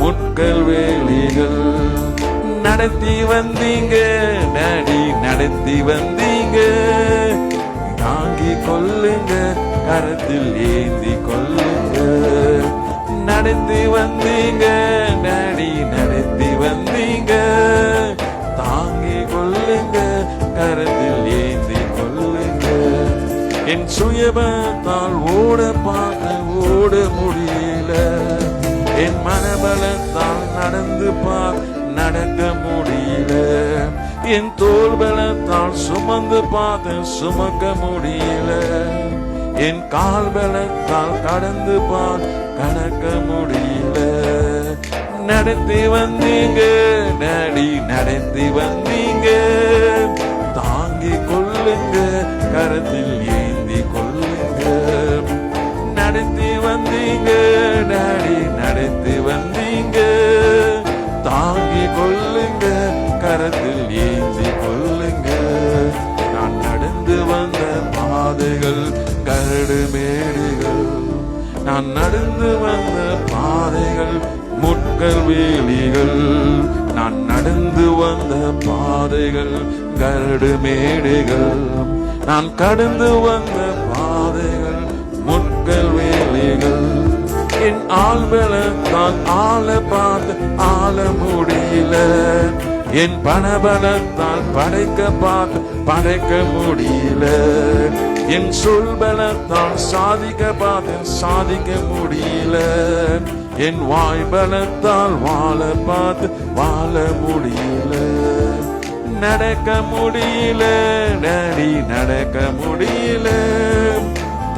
முட்கள் வேலிகள். நடத்தி வந்தீங்க டாடி, நடத்தி வந்தீங்க, தாங்கி கொள்ளுங்க, கரத்தில் ஏந்தி கொள்ளுங்க. நடத்தி வந்தீங்க டாடி, நடத்தி வந்தீங்க, தாங்கி கொள்ளுங்க, கரத்தில் ஏந்தி கொள்ளுங்க. என் சுயபலத்தால் ஓட பார்த்து ஓட முடியல, என் மனபலத்தால் நடந்து பார் நடக்க முடியல, என் தோள் பலத்தால் சுமந்து பார்த்து சுமக்க முடியல, என் கால் பலத்தால் கடந்து பார் கடக்க முடியல. நடத்தி வந்தீங்க டாடி, நடத்தி வந்தீங்க, தாங்கி கொள்ளுங்க, கரத்தில் ஏந்தி கொள்ளுங்க. நடத்தி வந்தீங்க டாடி, நடத்தி வந்தீங்க, தாங்கி கொள்ளுங்க, கரத்தில் ஏந்தி கொள்ளுங்க. நான் நடந்து வந்த பாதைகள் கரடு மேடுகள், நான் நடந்து வந்த பாதைகள் முட்கள் வேலிகள், நான் நடந்து வந்த பாதைகள் கரடு மேடுகள், நான் கடந்து வந்த பாதைகள் முட்கள் வேலிகள். என் ஆள்பலத்தால் ஆள பார்த்து ஆள முடியல, என் பணபலத்தால் படைக்க பார்த்து படைக்க முடியல, என் சொல் பலத்தால் சாதிக்க பார்த்து சாதிக்க முடியல, என் வாய் பலத்தால் வாழ பார்த்து வாழ முடியல. நடக்க முடியல டாடி, நடக்க முடியல,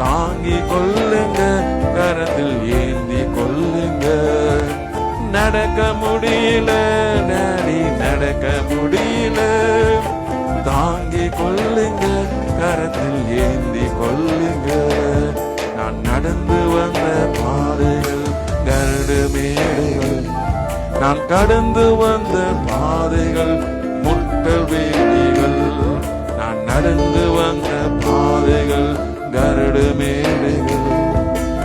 தாங்கி கொள்ளுங்க, கரத்தில் ஏந்தி கொள்ளுங்க. நடக்க முடியல டாடி, நடக்க முடியல, தாங்கி கொள்ளுங்க, கரத்தில் ஏந்தி கொள்ளுங்க. நான் நடந்து வந்த பாதைகள் கரடு மேடுகள், நான் கடந்து வந்த பாதைகள் முட்கள் வேலிகள், நான் நடந்து வந்த பாதைகள் கரடு மேடுகள்,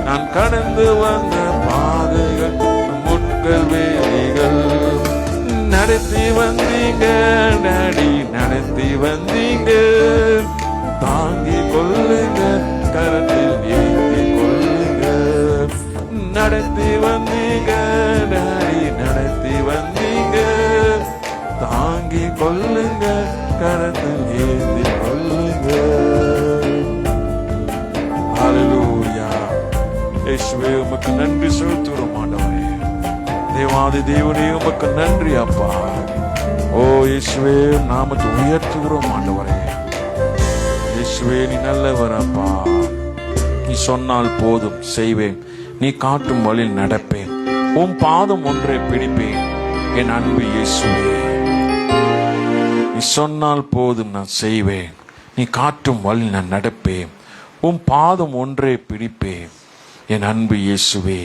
நான் கடந்து வந்த பாதைகள் முட்கள் வேலிகள். நடத்தி வந்தீங்க டாடி, நடத்தி வந்தீங்க, தாங்கி கொள்ளுங்க, கரத்தில் ஏந்தி கொள்ளுங்க. நடத்தி வந்தீங்க டாடி, நடத்தி வந்தீங்க, தாங்கி கொள்ளுங்க, கரத்தில் ஏந்தி கொள்ளுங்க. ஹல்லேலூயா. இயேசுவே உமக்கு நன்றி செலுத்துகிறோம் ஆண்டவரே. தேவாதி தேவனே உமக்கு நன்றி அப்பா. ஓ இயேசுவே நாமத்தை உயர்த்துகிறோம் ஆண்டவரே. இயேசுவே நீ நல்லவர் அப்பா. நீ சொன்னால் போதும் செய்வேன், நீ காட்டும் வழியில் நடப்பேன், உன் பாதம் ஒன்றை பிடிப்பேன் என் அன்பு இயேசுவே. நீ சொன்னால் போதும் நான் செய்வேன், நீ காட்டும் வழியில் நான் நடப்பேன், உன் பாதம் ஒன்றை பிடிப்பேன் என் அன்பு இயேசுவே.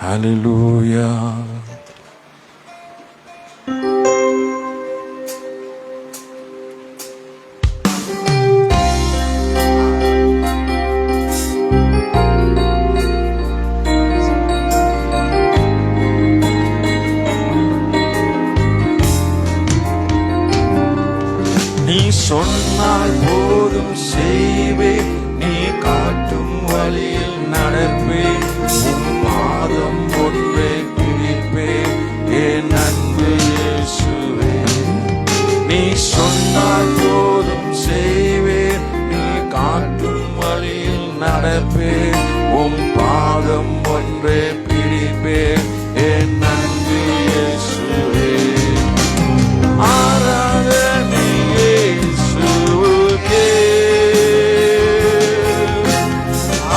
ஹல்லேலூயா. நீ சொன்னால் போதும் செய்வேன், நீ காட்டும் வழியில் நடப்பேன், உன் பாதம் ஒன்றே பிடிப்பேன் என் அன்பு இயேசுவே. நீ சொன்னால் போதும் செய்வேன், நீ காட்டும் வழியில் நடப்பேன், உன் பாதம் ஒன்றே பிடிப்பேன் என் அன்பு இயேசுவே. ஆராதனை இயேசுவுக்கே,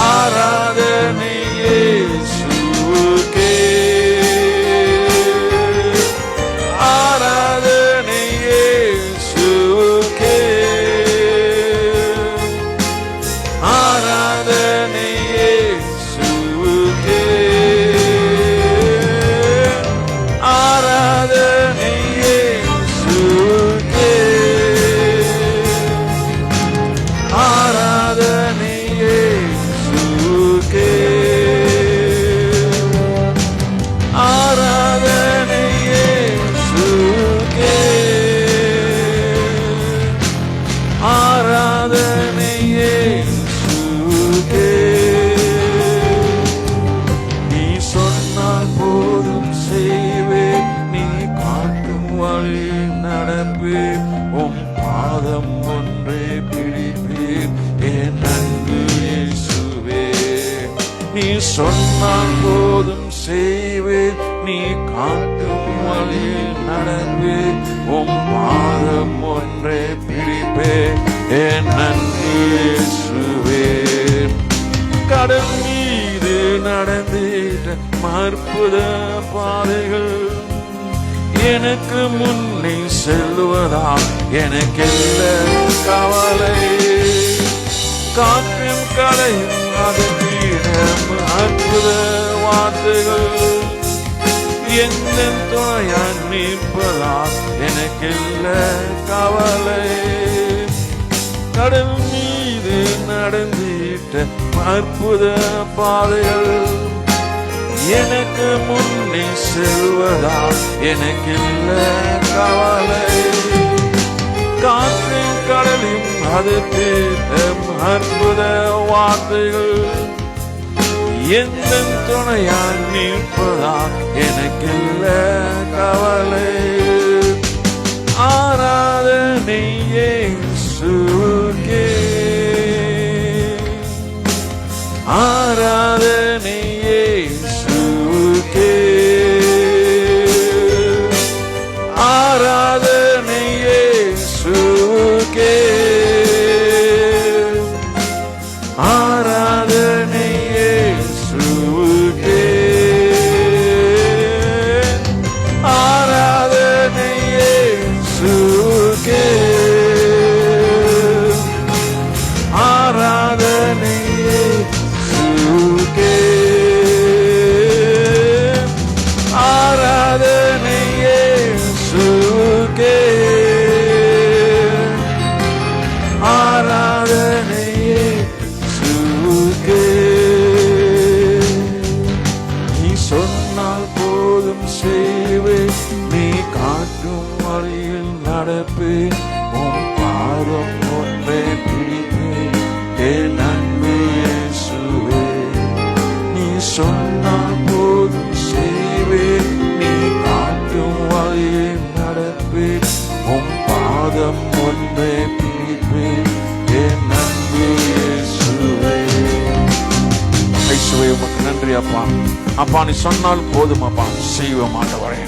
ஆராதனை இயேசுவுக்கே, ஆராதனை இயேசுவுக்கே, ஆராதனை இயேசுவுக்கே, ஆராதனை இயேசுவுக்கே, ஆராதனை இயேசுவுக்கே, ஆராதனை இயேசுவுக்கே, ஆராதனை இயேசுவுக்கே. நீ சொன்னால் போதும் செய்வேன், நீ காட்டும் வழி நடப்பேன், உன் பாதம் ஒன்றே பிடிப்பேன் என் அன்பு இயேசுவே. நீ சொன்னால் போதும் செய்வேன், நீ காட்டும் வழியில் நடப்பேன், உன் பாதம் ஒன்றே பிடிப்பேன் என் அன்பு இயேசுவே. கடல் மீது நடந்திட்ட அற்புத பாதைகள் எனக்கு முன்னே செல்வதா எனக்கெல்ல கவலை. காற்றும் கலையும் அதீனம் அற்புத வார்த்தைகள் எந்த துணையாய் நிற்பதா எனக்கெல்ல கவலை. கடல் மீது நடந்திட்ட அற்புத பாதைகள் எனக்கு முன்னே செல்வதா எனக்கில்ல கவலை. காற்றின் கடலின் அது தீர்த்தம் அற்புத வார்த்தைகள் எந்த துணையாய் நிற்பதா எனக்கில்ல கவலை. ஆராதனை இயேசுவுக்கே, ஆராதனை இயேசுவுக்கே, ஆராதனை இயேசுவுக்கே, ஆராதனை இயேசுவுக்கே, ஆராதனை இயேசுவுக்கே, ஆராதனை இயேசுவுக்கே, ஆராதனை இயேசுவுக்கே, ஆராதனை இயேசுவுக்கே. நீ சொன்னால் போதும் செய்வேன், நீ காட்டும் வழியில் நடப்பேன், உன் பாதம் ஒன்றே பிடிப்பேன் என் அன்பு இயேசுவே. நீ சொன்னால் போதும் செய்வேன், நீ காட்டும் வழியில் நடப்பேன், உன் பாதம் ஒன்றே பிடிப்பேன் என் அன்பு இயேசுவே. இயேசுவே உமக்கு நன்றி அப்பா. அப்பா நீ சொன்னால் போதும் அப்பா, செய்வோம் ஆண்டவரே.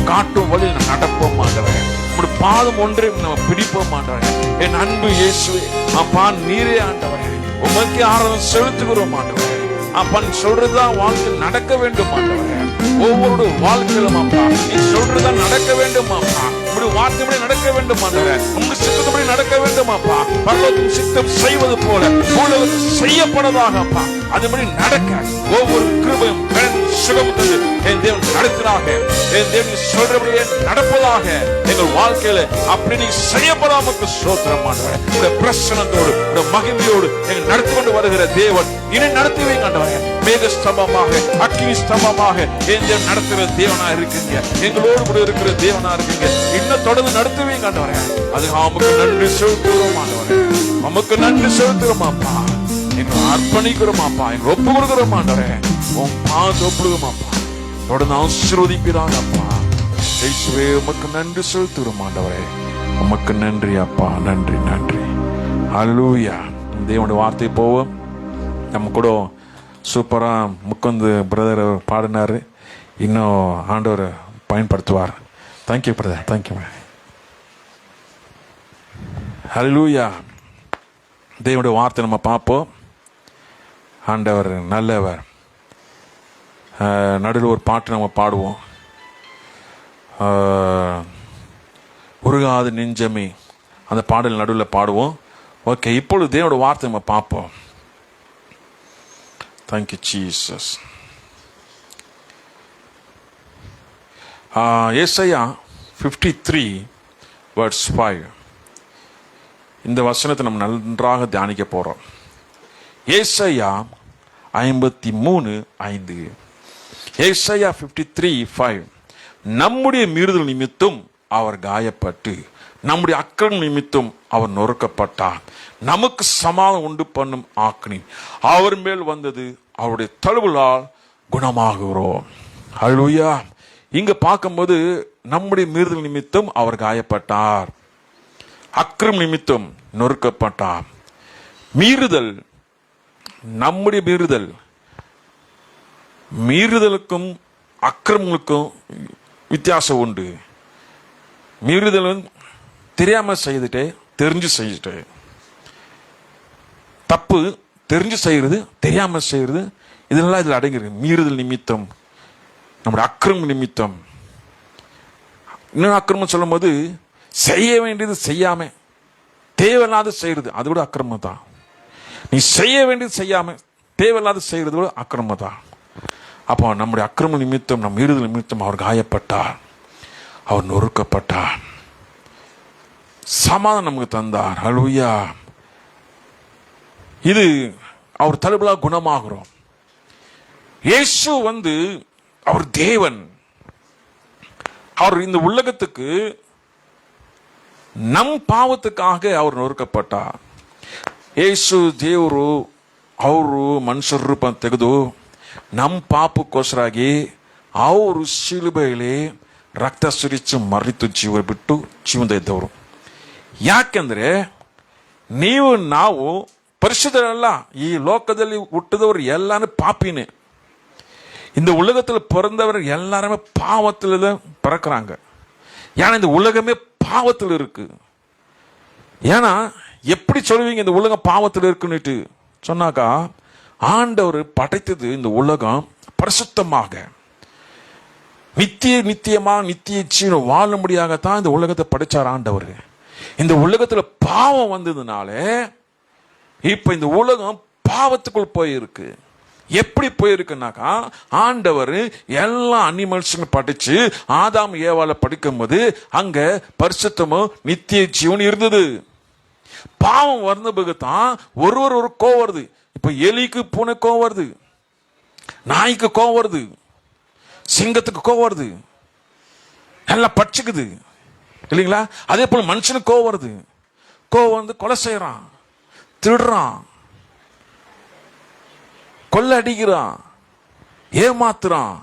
காட்டும் வழியில் நடப்போம் ஆண்டவரே, உம்முடைய பாதம் ஒன்றே நம்ம பிடிப்போம் ஆண்டவரே. என் அன்பு இயேசுவே அப்பா, நீரே ஆண்டவரே, உமக்கு ஆராதனை செலுத்துகிறோம் ஆண்டவரே. அப்பா நீ சொல்றதுதான் வாழ்க்கையில் நடக்க வேண்டும் ஆண்டவரே. ஒவ்வொரு வாழ்க்கையிலும் அப்பா நீ சொல்றதுதான் நடக்க வேண்டும் அப்பா. உங்களுடைய வார்த்தைப்படி நடக்க வேண்டும் ஆண்டவரே. உங்களுடைய சித்தப்படி நடக்க வேண்டும் அப்பா. பரலோகத்தின் சித்தம் செய்வது போல பூலோகத்தில் செய்யப்படதாக அப்பா அதுபடி நடக்க ஒவ்வொரு கிருபையும் சுகம் தந்து என் தேவன் நடத்தினாக, என் தேவன் சொல்றபடியே நடப்பதாக எங்கள் வாழ்க்கையில அப்படி நீ செய்யப்படாமக்கு சோத்திரமானவரே. பிரசனத்தோடு மகிமையோடு எங்கள் நடத்தி கொண்டு வருகிற தேவன் இனி நடத்துவீங்க ஆண்டவரே. மேக ஸ்தம்பமாக அக்கினி ஸ்தம்பமாக என் தேவன் நடத்துகிற தேவனா இருக்கீங்க, எங்களோடு கூட இருக்கிற தேவனா இருக்கீங்க. இன்னும் தொடர்ந்து நடத்துவீங்க ஆண்டவரே. அது நமக்கு நன்றி செலுத்துகிறோம் ஆண்டவரே, நமக்கு நன்றி செலுத்துகிறோம் அப்பா. எங்க அர்ப்பணிக்கிறோம் அப்பா, எங்க ஒப்பு கொடுக்கிறோம் ஆண்டவரே. உன் பாத ஒப்புடுவோம் அப்பா, தொடர்ந்து ஆசீர்வதிக்கிறாங்க அப்பா. இயேசுவே உமக்கு நன்றி செலுத்துகிறோம் ஆண்டவரே. உமக்கு நன்றி அப்பா, நன்றி நன்றி. ஹல்லேலூயா. தேவனுடைய வார்த்தை போவோம். நம்ம கூட சூப்பரா முக்கந்து பிரதர் பாடினாரு. இன்னும் ஆண்டவர் பயன்படுத்துவார். Thank you brother, thank you. ஹல்லேலூயா. தேவனுடைய வார்த்தை நம்ம பார்ப்போம். ஆண்டவர் நல்லவர். நடுவில் ஒரு பாட்டு நம்ம பாடுவோம். உருகாத நெஞ்சமே, அந்த பாடல் நடுவில் பாடுவோம். ஓகே, இப்பொழுது தேவனோட வார்த்தை நம்ம பார்ப்போம். Thank you Jesus. ஏசாயா 53:5 இந்த வசனத்தை நம்ம நன்றாக தியானிக்க போறோம். ஏசாயா 53:5. ஏசாயா 53:5. நம்முடைய மீறுதல் நிமித்தம் அவர் காயப்பட்டு, நம்முடைய அக்கிரமம் நிமித்தம் அவர் நொறுக்கப்பட்டார். நமக்கு சமாதானம் உண்டு பண்ணும் ஆக்கினி அவர் மேல் வந்தது, அவருடைய தழுவலால் குணமாகிறோம். ஹல்லேலூயா. இங்க பார்க்கும்போது நம்முடைய மீறுதல் நிமித்தம் அவர் காயப்பட்டார், அக்கிரமம் நிமித்தம் நொறுக்கப்பட்டார். மீறுதல், நம்முடைய மீறுதலுக்கும் அக்கிரமங்களுக்கும் வித்தியாசம் உண்டு. மீறுதல் தெரியாம செய்துட்டு, தெரிஞ்சு செய்துட்டு. தப்பு தெரிஞ்சு செய்யறது, தெரியாம செய்யறது, இதெல்லாம் இதுல அடங்கிருக்கு. மீறுதல் நிமித்தம், நம்முடைய அக்கிரமம் நிமித்தம். இன்னும் அக்கிரமம் சொல்லும் போது செய்ய வேண்டியது செய்யாம தேவையில்லாத செய்யறது, அது கூட அக்கிரமம் தான். நீ செய்ய வேண்டியது செய்யாம தேவையில்லாத செய்யறது கூட அக்கிரமம் தான். அப்போ நம்முடைய அக்கிரம நிமித்தம், நம் மீறுதல் நிமித்தம் அவர் காயப்பட்டார், அவர் நொறுக்கப்பட்டார், சமாதானம் நமக்கு தந்தார். ஹல்லேலூயா. இது அவர் தழுவலா குணமாகிறோம். இயேசு அவர் தேவன். அவர் இந்த உலகத்துக்கு நம் ಪಾವತಕ್ಕಾக அவர் ನೊರಕಪಟ್ಟಾರ್. ಯೇಸು ದೇವರು ಅವರು ಮನುಷ್ಯರ ರೂಪ ತೆಗೆದು ನಮ್ಮ ಪಾಪಕ್ಕೋಸ್ಕರಾಗಿ ಅವರು ಶಿಲುಬೆಯಲ್ಲಿ ರಕ್ತ ಸುರಿಸಿ ಮರಿತು ಜೀವ ಬಿಟ್ಟು ಜೀವದ ಇದ್ದವರು. ಯಾಕೆಂದ್ರೆ ನೀವು ನಾವು ಪರಿಶುದ್ಧರಲ್ಲ. ಈ ಲೋಕದಲ್ಲಿ ಹುಟ್ಟಿದವರು எல்லாமே பாப்பினே. இந்த உலகத்தில் பிறந்தவர் எல்லாருமே பாவத்தில் பிறக்கிறாங்க. ஏன்னா இந்த உலகமே பாவத்தில் இருக்கு. ஏன்னா எப்படி சொல்லுவீங்க இந்த உலகம் பாவத்தில் இருக்குன்னு சொன்னாக்கா, ஆண்டவர் படைத்தது இந்த உலகம் பரிசுத்தமாக நித்திய ஜீவன் வாழும்படியாகத்தான் இந்த உலகத்தை படைச்சார் ஆண்டவர். இந்த உலகத்துல பாவம் வந்ததுனால இப்ப இந்த உலகம் பாவத்துக்குள் போயிருக்கு. எப்படி போயிருக்குனாக்கா, ஆண்டவர் எல்லா அனிமல்ஸும் படிச்சு ஆதாம் ஏவாளை படிக்கும் போது அங்க பரிசுத்தமும் நித்திய ஜீவன் இருந்தது. பாவம் வந்த பிறகுதான் ஒரு கோவம் வருது. இப்ப எலிக்கு பூனை கோவம் வருது, நாய்க்கு கோவம் வருது, சிங்கத்துக்கு கோவம் வருது, எல்லாம் பட்சிக்குது இல்லைங்களா? அதே போல மனுஷனுக்கு கோவம் வருது. கோவம் வந்து கொலை செய்யறான், திருடுறான், கொள்ளை அடிக்கிறான், ஏமாத்துறான்.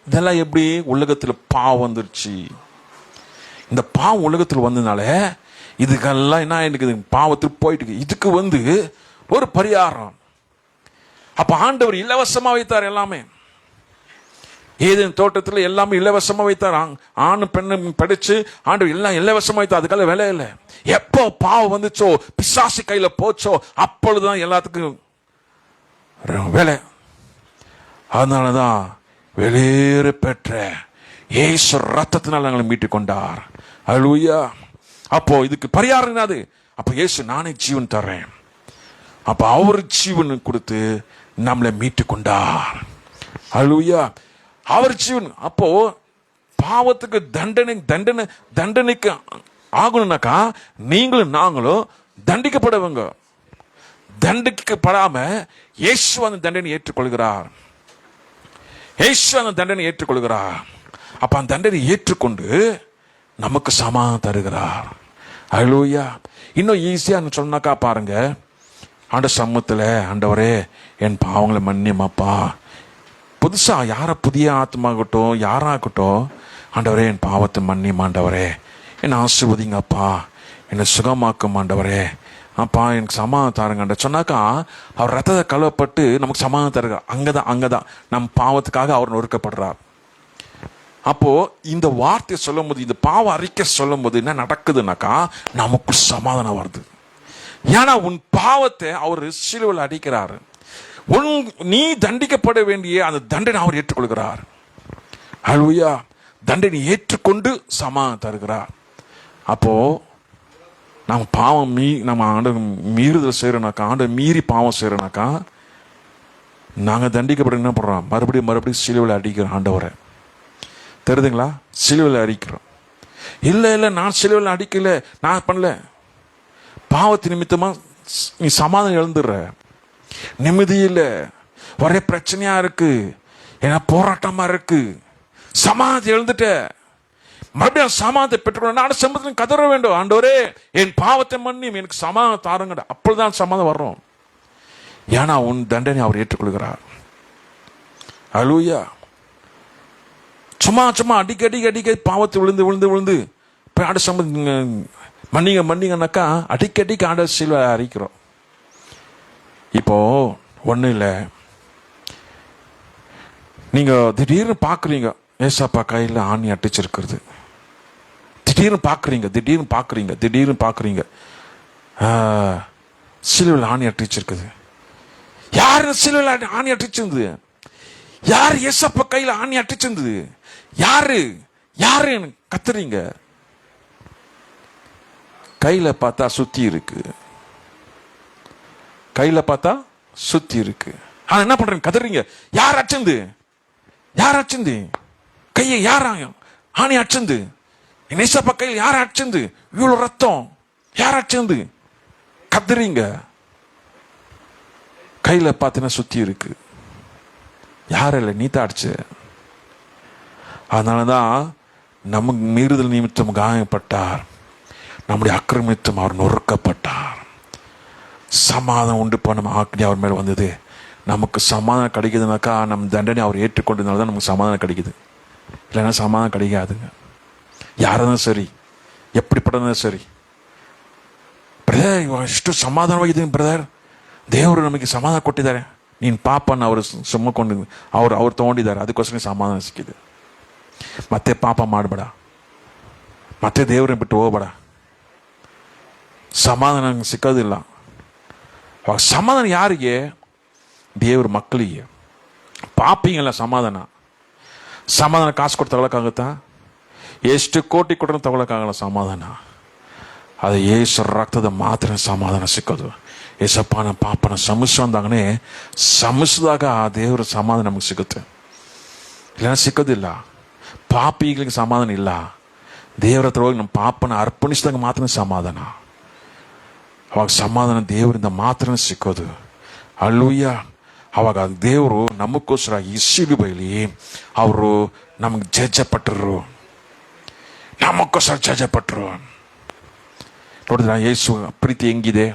இதெல்லாம் எப்படி? உலகத்துல பாவம் வந்துருச்சு. இந்த பாவம் உலகத்தில் வந்ததுனால இதுக்கெல்லாம் என்ன இருக்குது? பாவத்துக்கு போயிட்டு. இதுக்கு ஒரு பரிகாரம். அப்ப ஆண்டவர் இலவசமா வைத்தார் எல்லாமே. ஏதேன் தோட்டத்தில் எல்லாமே இலவசமா வைத்தார். ஆணு பெண்ணு படிச்சு ஆண்டவர் எல்லாம் இலவசமா வைத்தார். அதுக்கெல்லாம் விலை இல்லை. எப்போ பாவம் வந்துச்சோ, பிசாசு கையில போச்சோ, அப்பொழுதுதான் எல்லாத்துக்கும் வேலை. அதனாலதான் வெளியேற பெற்ற இயேசு ரத்தத்தினால் நாங்களை மீட்டுக் கொண்டார். அல்லேலூயா. அப்போ இதுக்கு பரிகாரம் என்னது? அப்ப இயேசு நானே ஜீவன் தர்றேன். அப்ப அவர் ஜீவன் கொடுத்து நம்மளை மீட்டு கொண்டார். அல்லேலூயா. அவர் ஜீவன். அப்போ பாவத்துக்கு தண்டனைக்கு ஆகணும்னாக்கா நீங்களும் நாங்களும் தண்டிக்கப்படுவங்க. தண்டிக்கப்படாம இயேசு அந்த தண்டனை ஏற்றுக்கொள்கிறார். இயேசு அந்த தண்டனை ஏற்றுக்கொள்கிறார். அப்ப அந்த தண்டனை ஏற்றுக்கொண்டு நமக்கு சமாதானம் தருகிறார். அல்லேலூயா. இன்னும் ஈஸியா சொன்னாக்கா பாருங்க, ஆண்ட சமூகத்துல ஆண்டவரே என் பாவங்களை மன்னியமாப்பா. புதுசா புதிய ஆத்மாகட்டும் யாராகட்டும், ஆண்டவரே என் பாவத்தை மன்னியும் ஆண்டவரே, என்னை ஆசீர்வதிங்கப்பா, என்னை சுகமாக்கும் ஆண்டவரே, அப்பா எனக்கு சமாதானம் தாருங்க சொன்னாக்கா அவர் ரத்தத்தை கழுவப்பட்டு நமக்கு சமாதானம் தருகிறார். அங்கதான் நம் பாவத்துக்காக அவர் நொறுக்கப்படுறார். அப்போ இந்த வார்த்தையை சொல்லும் போது, இந்த பாவ அறிக்கை சொல்லும் போது என்ன நடக்குதுன்னாக்கா நமக்கு சமாதானம் வருது. ஏன்னா உன் பாவத்தை அவர் சிலுவையில் அடிக்கிறார். நீ தண்டிக்கப்பட வேண்டிய அந்த தண்டனை அவர் ஏற்றுக்கொள்கிறார். அல்லேலூயா. தண்டனை ஏற்றுக்கொண்டு சமாதானம் தருகிறார். அப்போ நம்ம பாவம் நம்ம ஆண்டு மீறுதல் செய்யறோம்னாக்கா, ஆண்டு மீறி பாவம் செய்யறோம்னாக்கா நாங்க தண்டிக்கப்பட என்ன பண்றோம்? மறுபடியும் சிலுவையில் அடிக்கிறோம் ஆண்டவரை. தெரியுதுங்களா? சிலுவையில் அடிக்கிறோம். இல்ல நான் சிலுவையில் அடிக்கல, நான் பண்ணல. பாவத்து நிமித்தமா நீ சமாதானம் இழந்துடுற, நிம்மதி இல்லை, ஒரே பிரச்சனையா இருக்கு, ஏன்னா போராட்டமா இருக்கு, சமாதானத்தை எழுந்துட்ட. மறுபடியும் சமாதானத்தை பெற்றுக்கொள்ள நான் சம்பளத்தில் கதற வேண்டும். ஆண்டவரே என் பாவத்தை மன்னியும், எனக்கு சமாதானம் தாருங்க. அப்பொழுதுதான் சமாதானம் வரும். ஏன்னா உன் தண்டனை அவர் ஏற்றுக்கொள்கிறார். அல்லேலூயா. சும்மா அடிக்கடி பாவத்தை விழுந்து ஆட சம்பளம் மன்னிங்கன்னாக்கா அடிக்கடிக்கு ஆட சிலுவை அறிக்கிறோம். இப்போ ஒன்றும் இல்லை, நீங்க திடீர்னு பார்க்குறீங்க ஏசாப்பா கையில் ஆணி அட்டிச்சிருக்கிறது. திடீர்னு பார்க்குறீங்க சிலுவையில் ஆணி அட்டிச்சிருக்குது. யாரு சிலுவையில் ஆணி அட்டிச்சிருந்தது? யார் ஏசாப்பா கையில் ஆணி அட்டிச்சிருந்தது? யாரு கத்துறீங்க? கையில பார்த்தா சுத்தி இருக்கு. ஆனா என்ன பண்றீங்க? கதறீங்க. யார் அச்சந்து கையை? ஆணி அச்சந்து நேசப்பா கையில் யார் அச்சந்து? இவ்வளவு ரத்தம் யார் அச்சந்து? கதறீங்க. கையில பார்த்தீங்கன்னா சுத்தி இருக்கு. யாரும் இல்லை, நீ தான் அடிச்சு. அதனாலதான் நமக்கு மீறுதல் நிமித்தம் காயப்பட்டார், நம்முடைய அக்கிரமித்தம் அவர் நொறுக்கப்பட்டார். சமாதானம் உண்டு பண்ண ஆக்னி அவர் மேல வந்தது. நமக்கு சமாதானம் கிடைக்குதுனாக்கா நம்ம தண்டனை அவர் ஏற்றுக்கொண்டதுனால தான் நமக்கு சமாதானம் கிடைக்குது. இல்லைன்னா சமாதானம் கிடைக்காதுங்க. யாரும் சரி, எப்படிப்பட்டதும் சரி. பிரதர் ಎಷ್ಟು ಸಮಾಧಾನವಾಗಿದ್ದೀನಿ ಬ್ರದರ್, ದೇವರು ನಮಗೆ ಸಮಾಧಾನ ಕೊಟ್ಟಿದ್ದಾರೆ, ನೀನು ಪಾಪನ ಅವರು ಸುಮ್ಮಕೊಂಡು ಅವ್ರು ತಗೊಂಡಿದ್ದಾರೆ, ಅದಕ್ಕೋಸ್ಕರ ಸಮಾಧಾನ ಸಿಕ್ಕಿದೆ. ಮತ್ತೆ ಪಾಪ ಮಾಡಬೇಡ, ಮತ್ತೆ ದೇವ್ರನ್ನ ಬಿಟ್ಟು ಹೋಗ್ಬೇಡ. ಸಮಾಧಾನ ಸಿಕ್ಕೋದಿಲ್ಲ. ಸಮಾಧಾನ ಯಾರಿಗೆ? ದೇವ್ರ ಮಕ್ಕಳಿಗೆ. ಪಾಪಿಗೆಲ್ಲ ಸಮಾಧಾನ ಕಾಸು ಕೊಟ್ಟು ತಗೊಳಕ್ಕಾಗುತ್ತಾ? ಎಷ್ಟು ಕೋಟಿ ಕೊಟ್ಟರು ತಗೊಳಕ್ಕಾಗಲ್ಲ ಸಮಾಧಾನ. ಅದು ಏಸು ರಕ್ತದ ಮಾತ್ರ ಸಮಾಧಾನ ಸಿಕ್ಕೋದು. ಏಸಪ್ಪನ ಪಾಪನ ಕ್ಷಮಿಸೋದಾಗನೇ ಕ್ಷಮಿಸಿದಾಗ ಆ ದೇವರ ಸಮಾಧಾನ ನಮಗೆ ಸಿಗುತ್ತೆ. ಇಲ್ಲ ಸಿಕ್ಕೋದಿಲ್ಲ. ಪಾಪಿಗಳಿಗೆ ಸಮಾಧಾನ ಇಲ್ಲ. ದೇವರ ಹತ್ರ ಹೋಗಿ ನಮ್ಮ ಪಾಪನ ಅರ್ಪಣಿಸಿದಾಗ ಮಾತ್ರ ಸಮಾಧಾನ. ಅವಾಗ ಸಮಾಧಾನ ದೇವರಿಂದ ಮಾತ್ರ ಸಿಕ್ಕೋದು. ಹಲ್ಲೆಲೂಯ. ಅವಾಗ ದೇವರು ನಮಗೋಸ್ಕರ ಈ ಶಿಲುಬೆಯಲ್ಲಿ ಅವರು ನಮಗೆ ಜಜ್ಜಪಟ್ಟರು, ನಮಗೋಸ್ಕರ ಜಜ್ಜಪಟ್ಟರು. ನೋಡಿದ್ರ ಯೇಸು ಪ್ರೀತಿ ಹೆಂಗಿದೆ?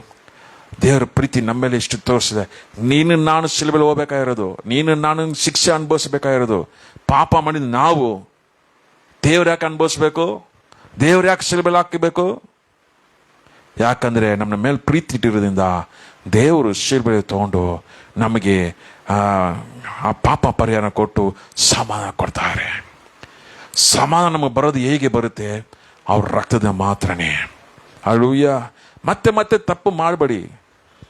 ದೇವರ ಪ್ರೀತಿ ನಮ್ಮ ಮೇಲೆ ಎಷ್ಟು ತೋರಿಸಿದೆ. ನೀನು ನಾನು ಶಿಲುಬೆಯಲ್ಲಿ ಹೋಗ್ಬೇಕಾಗಿರೋದು, ನೀನು ನಾನು ಶಿಕ್ಷೆ ಅನುಭವಿಸಬೇಕಾಗಿರೋದು. ಪಾಪ ಮಾಡಿದ ನಾವು ದೇವ್ರು ಯಾಕೆ ಅನುಭವಿಸ್ಬೇಕು? ದೇವ್ರು ಯಾಕೆ ಶಿಲುಬೆಯಲ್ಲಿ ಹಾಕಬೇಕು? ಯಾಕಂದ್ರೆ ನಮ್ಮ ಮೇಲೆ ಪ್ರೀತಿ ಇಟ್ಟಿರೋದ್ರಿಂದ ದೇವರು ಶಿಲುಬೆಯಲ್ಲಿ ತಗೊಂಡು ನಮಗೆ ಆ ಪಾಪ ಪರಿಹಾರ ಕೊಟ್ಟು ಸಮಾಧಾನ ಕೊಡ್ತಾರೆ. ಸಮಾಧಾನ ನಮಗೆ ಬರೋದು ಹೇಗೆ ಬರುತ್ತೆ? ಅವ್ರ ರಕ್ತದ ಮಾತ್ರನೇ. ಹಲ್ಲೆಲೂಯ. ಮತ್ತೆ ತಪ್ಪು ಮಾಡಬೇಡಿ.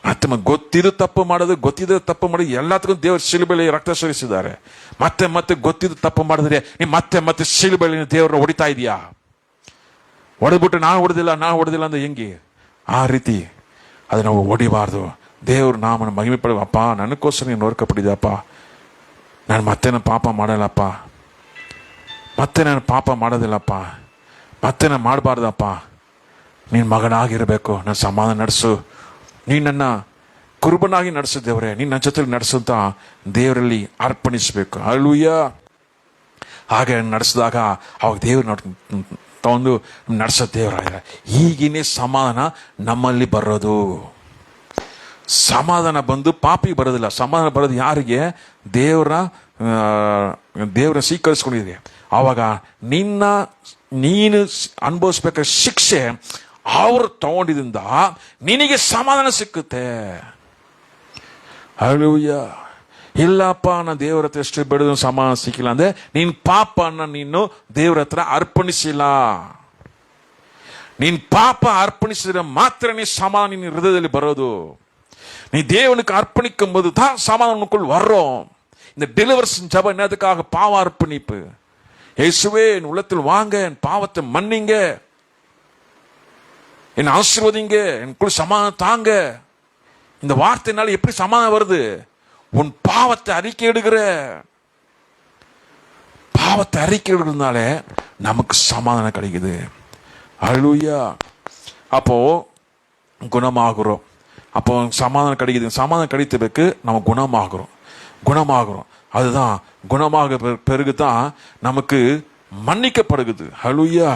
ಮತ್ತೆ ಗೊತ್ತಿದ್ದು ತಪ್ಪು ಮಾಡಿ ಎಲ್ಲದಕ್ಕೂ ದೇವರು ಶಿಲುಬೆಯಲ್ಲಿ ರಕ್ತ ಸುರಿಸಿದ್ದಾರೆ. ಮತ್ತೆ ಗೊತ್ತಿದ್ದು ತಪ್ಪು ಮಾಡಿದ್ರೆ ನೀವು ಮತ್ತೆ ಶಿಲುಬೆಯಲ್ಲಿ ದೇವರನ್ನ ಹೊಡಿತಾ ಇದೀಯಾ? ಹೊಡೆದ್ಬಿಟ್ಟು ನಾನು ಹೊಡೆದಿಲ್ಲ ಅಂದ್ರೆ ಹೆಂಗೆ? ಆ ರೀತಿ ಅದು ನಾವು ಹೊಡಿಬಾರ್ದು. ದೇವ್ರ ನಾಮನ ಮಹಿಮೆಪಡುವ. ಅಪ್ಪ ನನಗೋಸ್ಕರ ನೀನು ನೋಡ್ಕಪಟ್ಟಿದ್ದಪ್ಪ, ನಾನು ಮತ್ತೆ ನಾನು ಪಾಪ ಮಾಡಲ್ಲಪ್ಪ, ಮತ್ತೆ ನಾನು ಪಾಪ ಮಾಡೋದಿಲ್ಲಪ್ಪ, ಮತ್ತೆ ನಾನು ಮಾಡಬಾರ್ದಪ್ಪ, ನೀನು ಮಗನಾಗಿರಬೇಕು, ನನ್ನ ಸಮಾಧಾನ ನಡೆಸು, ನೀನು ನನ್ನ ಕುರುಬನಾಗಿ ನಡೆಸು ದೇವರೇ, ನೀನು ನನ್ನ ಜೊತೆಲಿ ನಡೆಸು ಅಂತ ದೇವರಲ್ಲಿ ಅರ್ಪಣಿಸಬೇಕು. ಹಲ್ಲೆಲೂಯಾ. ಹಾಗೆ ನಡೆಸಿದಾಗ ಅವಾಗ ದೇವ್ರು ತಗೊಂಡು ನಡೆಸೋ ದೇವರಾಗಿರ. ಈಗಿನೇ ಸಮಾಧಾನ ನಮ್ಮಲ್ಲಿ ಬರೋದು. ಸಮಾಧಾನ ಬಂದು ಪಾಪಿಗೆ ಬರೋದಿಲ್ಲ. ಸಮಾಧಾನ ಬರೋದು ಯಾರಿಗೆ? ದೇವರ ಸ್ವೀಕರಿಸ್ಕೊಂಡಿದೆ. ಆವಾಗ ನೀನು ಅನುಭವಿಸ್ಬೇಕಾದ ಶಿಕ್ಷೆ ಅವರು ತಗೊಂಡಿದ್ರಿಂದ ನಿನಗೆ ಸಮಾಧಾನ ಸಿಕ್ಕುತ್ತೆ. ಹಲ್ಲೆಲೂಯಾ. ಇಲ್ಲಪ್ಪ ನಾನು ದೇವರ ಹತ್ರ ಎಷ್ಟು ಬೆಳೆದು ಸಮಾಧಾನ ಸಿಕ್ಕಿಲ್ಲ ಅಂದ್ರೆ ನೀನ್ ಪಾಪನ ನೀನು ದೇವರ ಹತ್ರ ಅರ್ಪಣಿಸಿಲ್ಲ. ನೀನ್ ಪಾಪ ಅರ್ಪಣಿಸಿದ್ರೆ ಮಾತ್ರ ನೀ ಸಮಾಧಾನ ನಿನ್ನ ಹೃದಯದಲ್ಲಿ ಬರೋದು. நீ தேவனுக்கு அர்ப்பணிக்கும் போது தான் சமாதானம் உனக்குள் வரும். இந்த டெலிவரன்ஸ் ஜெபம் என்னதுக்காக? பாவ அர்ப்பணிப்பு. இயேசுவே என் உள்ளத்தில் வாங்க, என் பாவத்தை மன்னிங்க, என்னை ஆசீர்வதிங்க, எனக்குள் சமாதானம் தாங்க. இந்த வார்த்தைனால எப்படி சமாதானம் வருது? உன் பாவத்தை அறிக்கை எடுக்கிற, பாவத்தை அறிக்கை எடுக்கிறதுனால நமக்கு சமாதானம் கிடைக்குது. ஹல்லேலூயா. அப்போ குணமாகிறோம். அப்போ சமாதானம் கிடைக்குது. சமாதானம் கிடைத்ததுக்கு நம்ம குணமாகிறோம். அதுதான் குணமாக பிறகுதான் நமக்கு மன்னிக்கப்படுகிறது. ஹல்லேலூயா.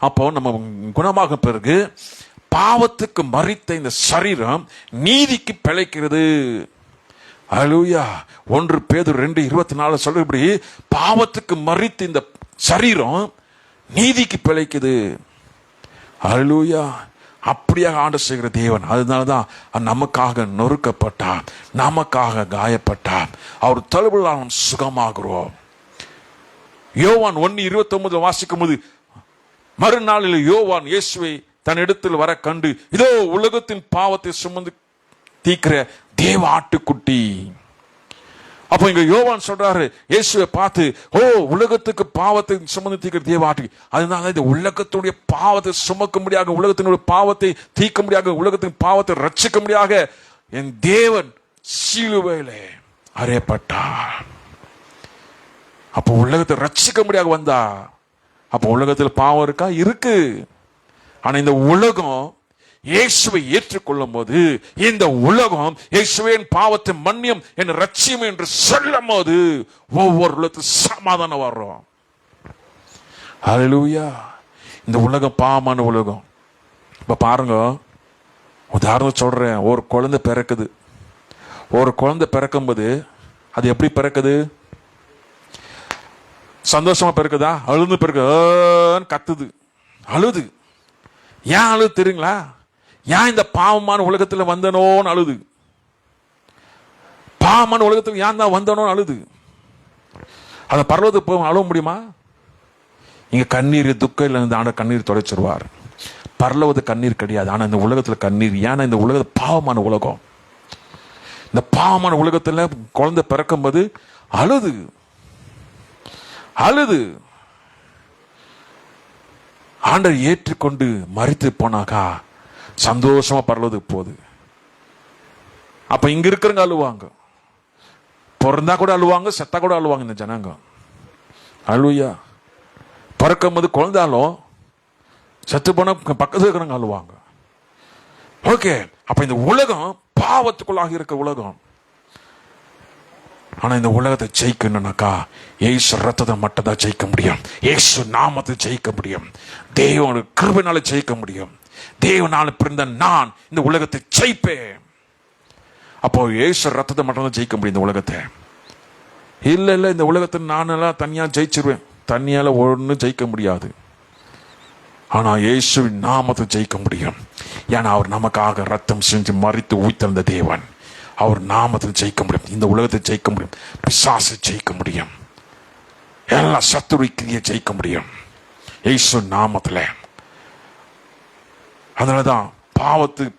அப்போ நம்ம குணமாக பிறகு பாவத்துக்கு மரித்த இந்த சரீரம் நீதிக்கு பிழைக்கிறது. ஹல்லேலூயா. 1 பேதுரு 2:24 சொல்றபடி பாவத்துக்கு மரித்த இந்த சரீரம் நீதிக்கு பிழைக்குது. ஹல்லேலூயா. அப்படியாக ஆண்டு செய்கிற தேவன். அதனாலதான் நமக்காக நொறுக்கப்பட்டார், நமக்காக காயப்பட்டார். அவர் தழுவலால் நாம் சுகமாகிறோம். யோவான் 1:29 வாசிக்கும் போது, மறுநாளில் யோவான் இயேசுவை தன் இடத்தில் வர கண்டு, இதோ உலகத்தின் பாவத்தை சுமந்து தீக்கிற தேவ ஆட்டுக்குட்டி. அப்போ இங்க யோவான் சொல்றாரு, இயேசுவை பார்த்து, ஓ உலகத்துக்கு பாவத்தை சுமந்து தீக்கிற தேவ ஆட்டு. அதனால இந்த உலகத்துடைய பாவத்தை சுமக்க முடியாத, உலகத்தினுடைய பாவத்தை தீர்க்க முடியாத, உலகத்தின் பாவத்தை ரட்சிக்க முடியாத என் தேவன் சிலுவையிலே அறையப்பட்டார். அப்போ உலகத்தை ரட்சிக்க முடியாத வந்தா, அப்போ உலகத்தில் பாவம் இருக்கா? இருக்கு. ஆனா இந்த உலகம் இயேசுவை ஏற்றுக்கொள்ளும் போது, இந்த உலகம் இயேசுவின் பாவத்தை மன்னியும் என் ரட்சியம் என்று சொல்லும் போது ஒவ்வொரு உலகத்தில் சமாதானம் வர்றோம். ஹல்லேலூயா. இந்த உலகம் பாவமான உலகம். இப்ப பாருங்க, உதாரணம் சொல்றேன். ஒரு குழந்தை பிறக்குது. ஒரு குழந்தை பிறக்கும் போது அது எப்படி பிறக்குது? சந்தோஷமா பிறக்குதா? அழுது பிறகு கத்துது, அழுது. ஏன் அழுது தெரியுங்களா? ஏன் இந்த பாவமான உலகத்துல வந்தனோன்னு அழுது. பாவமான உலகத்துக்கு ஏன் தான் வந்தனோன்னு அழுது. அந்த பரலோகத்துக்கு போய் அழுவ முடியுமா? இங்க கண்ணீர் துக்கம் இல்லை, இந்த ஆண்ட கண்ணீர் தொலைச்சிருவார். பரலோகத்து கண்ணீர் கிடையாது. ஆனா இந்த உலகத்துல கண்ணீர். ஏன்னா இந்த உலக பாவமான உலகம். இந்த பாவமான உலகத்துல குழந்தை பிறக்கும் போது அழுது. ஆண்டவர் ஏற்றுக்கொண்டு மரித்து போனாக்கா சந்தோஷமா பரலோகத்துக்கு போகுது. அப்ப இங்க இருக்கிறவங்க அழுவாங்க, பிறந்தா கூட அழுவாங்க, செத்தா கூட அழுவாங்க இந்த ஜனங்க. அழுவையா. பிறக்கும் போது குழந்தாலும், செத்து போன பக்கத்துல இருக்கிறவங்க அழுவாங்க. ஓகே. அப்ப இந்த உலகம் பாவத்துக்குள்ளாக இருக்க உலகம். ஆனா இந்த உலகத்தை ஜெயிக்கணும்னாக்கா இயேசு ரத்தத்தை மட்டும் தான் ஜெயிக்க முடியும். இயேசு நாமத்தை ஜெயிக்க முடியும். தேவனோட கிருபையினால ஜெயிக்க முடியும். தேவனால பிறந்த நான் இந்த உலகத்தை ஜெயிப்பேன். அப்போ இயேசு ரத்தத்தை மட்டும் தான் ஜெயிக்க முடியும் இந்த உலகத்தை. இல்ல இந்த உலகத்தை நானெல்லாம் தனியா ஜெயிச்சிருவேன். தனியால ஒன்னும் ஜெயிக்க முடியாது. ஆனா இயேசுவின் நாமத்தை ஜெயிக்க முடியும். ஏன்னா அவர் நமக்காக ரத்தம் செஞ்சு மரித்து உயிர்த்தெழுந்த தேவன். அவர் நாமத்தில் ஜெயிக்க முடியும். இந்த உலகத்தை ஜெயிக்க முடியும். பிசாசை ஜெயிக்க முடியும். எல்லா சத்துரு கிரியை ஜெயிக்க முடியும் இயேசு நாமத்துல. அதனாலதான்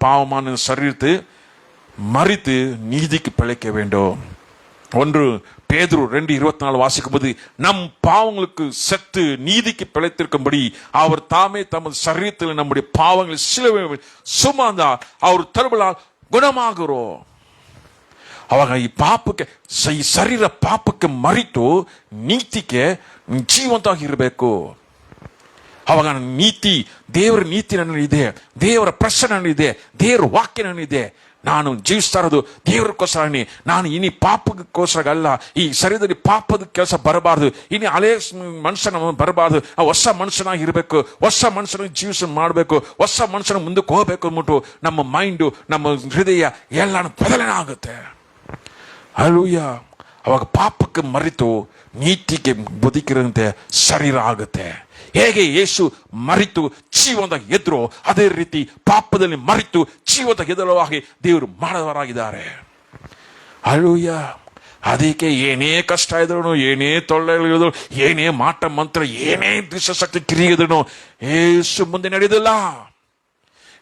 பாவமான சரீரத்தை மரித்து நீதிக்கு பிழைக்க வேண்டும். 1 பேதுரு 2:24 வாசிக்கும் போது, நம் பாவங்களுக்கு செத்து நீதிக்கு பிழைத்திருக்கும்படி அவர் தாமே தமது சரீரத்தில் நம்முடைய பாவங்களை சிலுவையில் சுமந்தார். அவர் தருவலால் ಗುಣಮಾಗುರು. ಅವಾಗ ಈ ಪಾಪಕ್ಕೆ ಈ ಶರೀರ ಪಾಪಕ್ಕೆ ಮರಿತು ನೀತಿಗೆ ಜೀವಂತವಾಗಿರಬೇಕು. ಅವಾಗ ನೀತಿ, ದೇವರ ನೀತಿ ನನ್ನಲ್ಲಿದೆ, ದೇವರ ಪ್ರಶ್ನೆ ನನ್ನಲ್ಲಿದೆ, ದೇವರ ವಾಕ್ಯ ನನ್ನಲ್ಲಿದೆ. ನಾನು ಜೀವಿಸ್ತಾ ಇರೋದು ದೇವರಕ್ಕೋಸ್ಕರನೇ. ನಾನು ಇನಿ ಪಾಪಕ್ಕೋಸ್ಕರ ಅಲ್ಲ. ಈ ಶರೀರದಲ್ಲಿ ಪಾಪದ ಕೆಲಸ ಬರಬಾರ್ದು. ಇನ್ನು ಹಳೆ ಮನುಷ್ಯನ ಬರಬಾರ್ದು. ಹೊಸ ಮನುಷ್ಯನಾಗಿ ಇರಬೇಕು, ಹೊಸ ಮನುಷ್ಯನಾಗಿ ಜೀವಿಸ ಮಾಡಬೇಕು, ಹೊಸ ಮನುಷ್ಯನ ಮುಂದಕ್ಕೆ ಹೋಗ್ಬೇಕು ಅಂದ್ಬಿಟ್ಟು ನಮ್ಮ ಮೈಂಡು, ನಮ್ಮ ಹೃದಯ ಎಲ್ಲ ಬದಲಾವಣೆ ಆಗುತ್ತೆ. ಹಲ್ಲೆಲೂಯಾ. ಅವಾಗ ಪಾಪಕ್ಕೆ ಮರೆತು ನೀತಿಗೆ ಬದುಕಿರಂತೆ ಶರೀರ ಆಗುತ್ತೆ. ಹೇಗೆ ಯೇಸು ಮರಿತು ಜೀವಂತ ಎದ್ರು, ಅದೇ ರೀತಿ ಪಾಪದಲ್ಲಿ ಮರಿತು ಜೀವಂತ ಎದಲವಾಗಿ ದೇವರು ಮಾಡದವರಾಗಿದ್ದಾರೆ. ಹಲ್ಲೆಲೂಯಾ. ಅದಕ್ಕೆ ಏನೇ ಕಷ್ಟ ಇದ್ರು, ಏನೇ ತೊಳ್ಳೆಗಳು, ಏನೇ ಮಾಟ ಮಂತ್ರ, ಏನೇ ದುಷ್ಟಶಕ್ತಿ ಕ್ರಿಯೆ ಇದ್ರು ಯೇಸು ಮುಂದೆ ನಡೆಯೋದಿಲ್ಲ.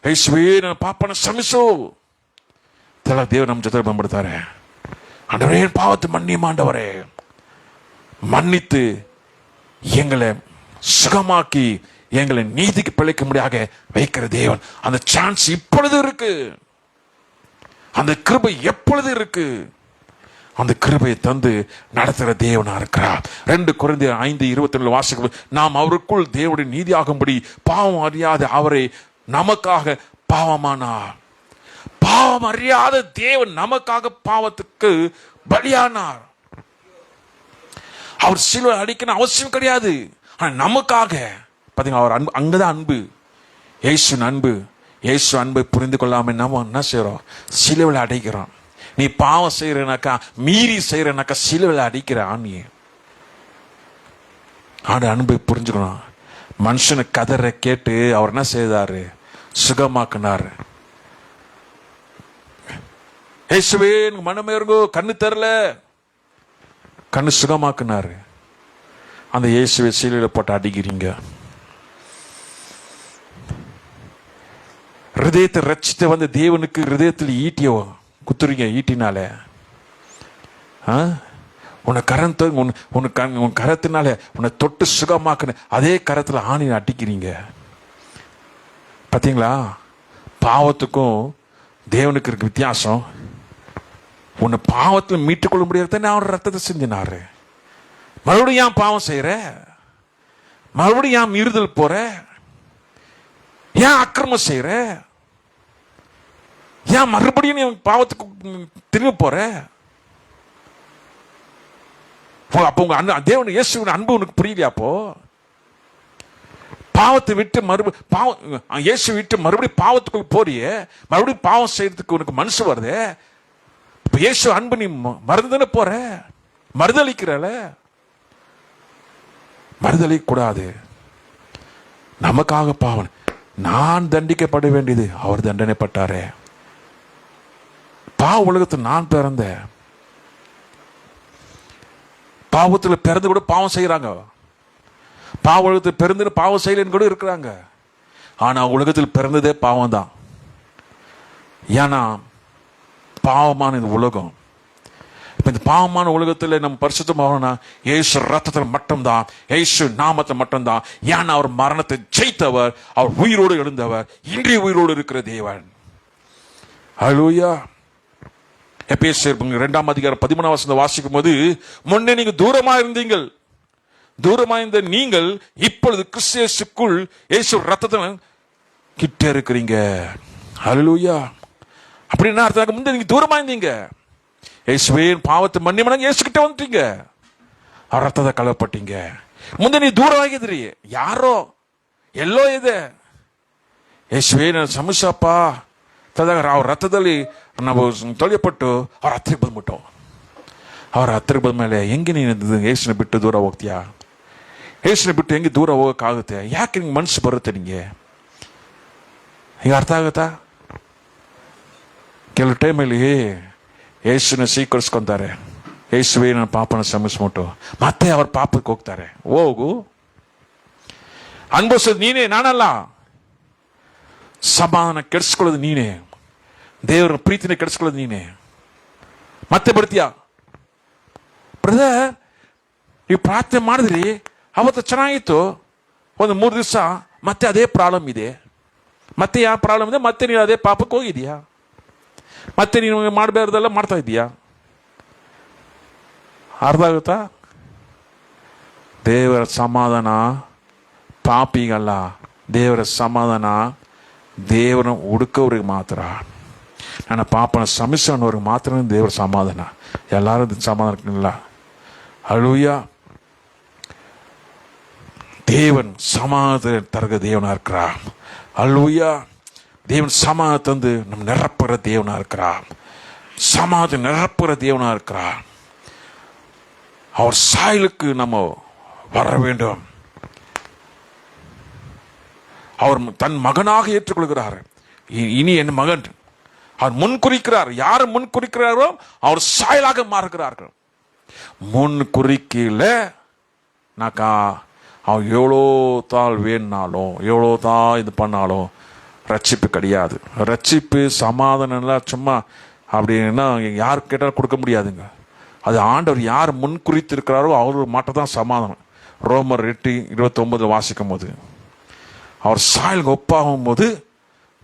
ಯೇಸುವೇ ನನ್ನ ಪಾಪನ ಶ್ರಮಿಸು ದೇವರು ನಮ್ಮ ಜೊತೆ ಬಂದ್ಬಿಡ್ತಾರೆ. ஆண்டவரே பாவத்தை மன்னியும் ஆண்டவரே, மன்னித்து எங்களை சுகமாக்கி எங்களை நீதிக்கு பிழைக்க முடியாக வைக்கிற தேவன். அந்த சான்ஸ் இப்பொழுது இருக்கு, அந்த கிருபை எப்பொழுது இருக்கு. அந்த கிருபையை தந்து நடத்துகிற தேவனா இருக்கிறார். 2 கொரிந்தியர் 5:27 வாசிக்கும், நாம் அவருக்குள் தேவனுடைய நீதியாகும்படி பாவம் அறியாத அவரை நமக்காக பாவமானார். பாவம் அறியாத தேவன் நமக்காக பாவத்துக்கு பலியானார். அவர் சிலுவை அடிக்கணும் அவசியம் கிடையாது. ஆனா நமக்காக பாத்தீங்க, அவர் அன்பு, அங்கதான் அன்பு, இயேசு அன்பு. இயேசு அன்பை புரிந்து கொள்ளாம நம்ம என்ன செய்யறோம்? சிலுவையில் அடிக்கிறோம். நீ பாவம் செய்யறனாக்கா, மீறி செய்யறனாக்கா சிலுவையில் அடிக்கிற ஆணி. ஆண்டு அன்பை புரிஞ்சுக்கணும். மனுஷனு கதரை கேட்டு அவர் என்ன செய்தாரு? சுகமாக்குனாரு. இயேசுவே எனக்கு மனமே இருங்கோ, கண்ணு தரல, கண்ணு சுகமாக்குனாரு. அந்த இயேசுவை சிலுவையில் போட்டு அடிக்கிறீங்க. ஹிருதயத்தை ரட்சித்து வந்த தேவனுக்கு ஹிருதயத்தில் ஈட்டிய குத்துறீங்க. ஈட்டினால உன்னை கரத்தை உன் கரத்தினால உன்னை தொட்டு சுகமாக்குன அதே கரத்துல ஆணி அடிக்கிறீங்க. பாத்தீங்களா? பாவத்துக்கும் தேவனுக்கு இருக்கு வித்தியாசம். உன்னை பாவத்தில் மீட்டுக்கொள்ள முடியாது அவர் ரத்தத்தை செஞ்சினாரு. மறுபடியும் ஏன் பாவம் செய்யற? மறுபடியும் ஏன் மீறுதல் போற? ஏன் அக்கிரமம் செய்யற? ஏன் மறுபடியும் நீ பாவத்துக்கு திரும்ப போற? அப்ப உங்க தேவன் இயேசுவின் அன்பு உனக்கு புரியலையா? அப்போ பாவத்தை விட்டு இயேசு விட்டு மறுபடியும் பாவத்துக்குள் போறியே, மறுபடியும் பாவம் செய்யறதுக்கு உனக்கு மனசு வருது. இப்ப இயேசு அன்பு நீ மறந்துதானே போற? மறுதளிக்கிறல? மறுதளிக்க கூடாது. நமக்காக பாவன், நான் தண்டிக்கப்பட வேண்டியது அவர் தண்டனைப்பட்டாரே. பாவ உலகத்தில் நான் பிறந்தேன். பாவத்தில் பிறந்து கூட பாவம் செய்யறாங்க. பாவ உலகத்தில் பிறந்து பாவம் செய்யலன்னு கூட இருக்கிறாங்க. ஆனா உலகத்தில் பிறந்ததே பாவம் தான். ஏன்னா பாவமான இந்த உலகம். இப்ப இந்த பாவமான உலகத்தில் நம்ம பரிசுத்தமாகணும்னா இயேசு ரத்தத்தில் மட்டும்தான், இயேசு நாமத்தை மட்டும்தான். ஏன்னா அவர் மரணத்தை ஜெயித்தவர், அவர் உயிரோடு எழுந்தவர், இன்றைய உயிரோடு இருக்கிற தேவன். ஹல்லேலூயா. எபேசியர் 2:13 வாசிக்கும் போது, முன்னே நீங்க தூரமா இருந்தீங்கள், தூரமா இருந்த நீங்கள் இப்பொழுது கிறிஸ்து இயேசுக்குள் இயேசு ரத்தத்தை கிட்ட இருக்கிறீங்க. ஹல்லேலூயா. அப்படின்னா அர்த்தம், முன்னே நீங்க தூரமா இருந்தீங்க, இயேசுவே பாவத்தை மன்னிமனா இயேசு கிட்ட வந்துட்டீங்க, அவர் ரத்தத்தை கலப்பட்டீங்க. ಮುಂದೆ ನೀವು ದೂರ ಆಗಿದ್ರಿ, ಯಾರೋ ಎಲ್ಲೋ ಇದೆ. ಯೇಸುವೇ ನನ್ನ ಸಮಸ್ಯೆಪ್ಪ ತದಾಗ ಅವ್ರ ರಥದಲ್ಲಿ ನಾವು ತೊಳೆಯಪಟ್ಟು ಅವ್ರ ಹತ್ತಿರಕ್ಕೆ ಬಂದ್ಬಿಟ್ಟು, ಅವ್ರ ಹತ್ತಿರಕ್ಕೆ ಬಂದ್ಮೇಲೆ ಹೆಂಗೆ ನೀನು ಯೇಸುನ ಬಿಟ್ಟು ದೂರ ಹೋಗ್ತೀಯಾ? ಯೇಸುನ ಬಿಟ್ಟು ಹೆಂಗೆ ದೂರ ಹೋಗೋಕ್ಕಾಗುತ್ತೆ? ಯಾಕೆ ನಿಂಗೆ ಮನಸ್ಸು ಬರುತ್ತೆ? ನಿಂಗೆ ಈಗ ಅರ್ಥ ಆಗುತ್ತಾ? ಕೆಲವು ಟೈಮಲ್ಲಿ ಯೇಸುನ ಸ್ವೀಕರಿಸ್ಕೊಂತಾರೆ, ಯೇಸುವೇ ನನ್ನ ಪಾಪನ ಶ್ರಮಿಸ್ಬಿಟ್ಟು ಮತ್ತೆ ಅವ್ರ ಪಾಪಕ್ಕೆ ಹೋಗ್ತಾರೆ. ಹೋಗು, ಅನ್ಭವಿಸೋದು ನೀನೇ, ನಾನಲ್ಲ. ಸಮಾಧಾನ ಕೆಡಿಸ್ಕೊಳ್ಳೋದು ನೀನೇ, ದೇವರ ಪ್ರೀತಿನ ಕೆಡಿಸ್ಕೊಳ್ಳೋದು ನೀನೇ. ಮತ್ತೆ ಬರ್ತೀಯಾ? ಬ್ರದರ್, ನೀವು ಪ್ರಾರ್ಥನೆ ಮಾಡಿದ್ರಿ, ಅವತ್ತು ಚೆನ್ನಾಗಿತ್ತು, ಒಂದು 3 ದಿವಸ ಮತ್ತೆ ಅದೇ ಪ್ರಾಬ್ಲಮ್ ಇದೆ, ಮತ್ತೆ ಯಾವ ಪ್ರಾಬ್ಲಮ್ ಇದೆ, ಮತ್ತೆ ನೀವು ಅದೇ ಪಾಪಕ್ಕೆ ಹೋಗಿದ್ಯಾ? ಮತ್ತೆ ನೀವು ಮಾಡಬೇಡ್ದೆಲ್ಲ ಮಾಡ್ತಾ ಇದೀಯಾ? ಅರ್ಥ ಆಗುತ್ತಾ? ದೇವರ ಸಮಾಧಾನ ಪಾಪಿಗಲ್ಲ. ದೇವರ ಸಮಾಧಾನ ದೇವರ ಹುಡುಕೋರಿಗೆ ಮಾತ್ರ. ನನ್ನ ಪಾಪನ ಶ್ರಮಿಸೋನವ್ರಿಗೆ ಮಾತ್ರ ದೇವರ ಸಮಾಧಾನ. ಎಲ್ಲರೂ ಸಮಾಧಾನಕ್ಕಿಲ್ಲ. ஹல்லேலூயா. தேவன் சமாதான தருக தேவனா இருக்கிறார். ஹல்லேலூயா. தேவன் சமாதானம் தந்து நம்ம நிரப்புற தேவனா இருக்கிறார். சமாதானம் நிரப்புற தேவனா இருக்கிறார். அவர் சாயலுக்கு நம்ம வர வேண்டும். அவர் தன் மகனாக ஏற்றுக்கொள்கிறார். இனி என் மகன் அவர் முன்குறிக்கிறார். யார் முன்குறிக்கிறாரோ அவர் சாயலாக மாறுகிறார்கள். முன் குறிக்கல நாக்கா அவன் எவ்வளோ தாள் வேணுனாலும் எவ்வளோ தான் இது பண்ணாலும் ரட்சிப்பு கிடையாது. ரட்சிப்பு சமாதானம்லாம் சும்மா அப்படின்னா யார் கேட்டாலும் கொடுக்க முடியாதுங்க. அது ஆண்டவர் யார் முன் குறித்து இருக்கிறாரோ அவர் மட்டும் தான் சமாதானம். ரோமர் 8:29 வாசிக்கும் போது அவர் சாயலுக்கு ஒப்பாகும் போது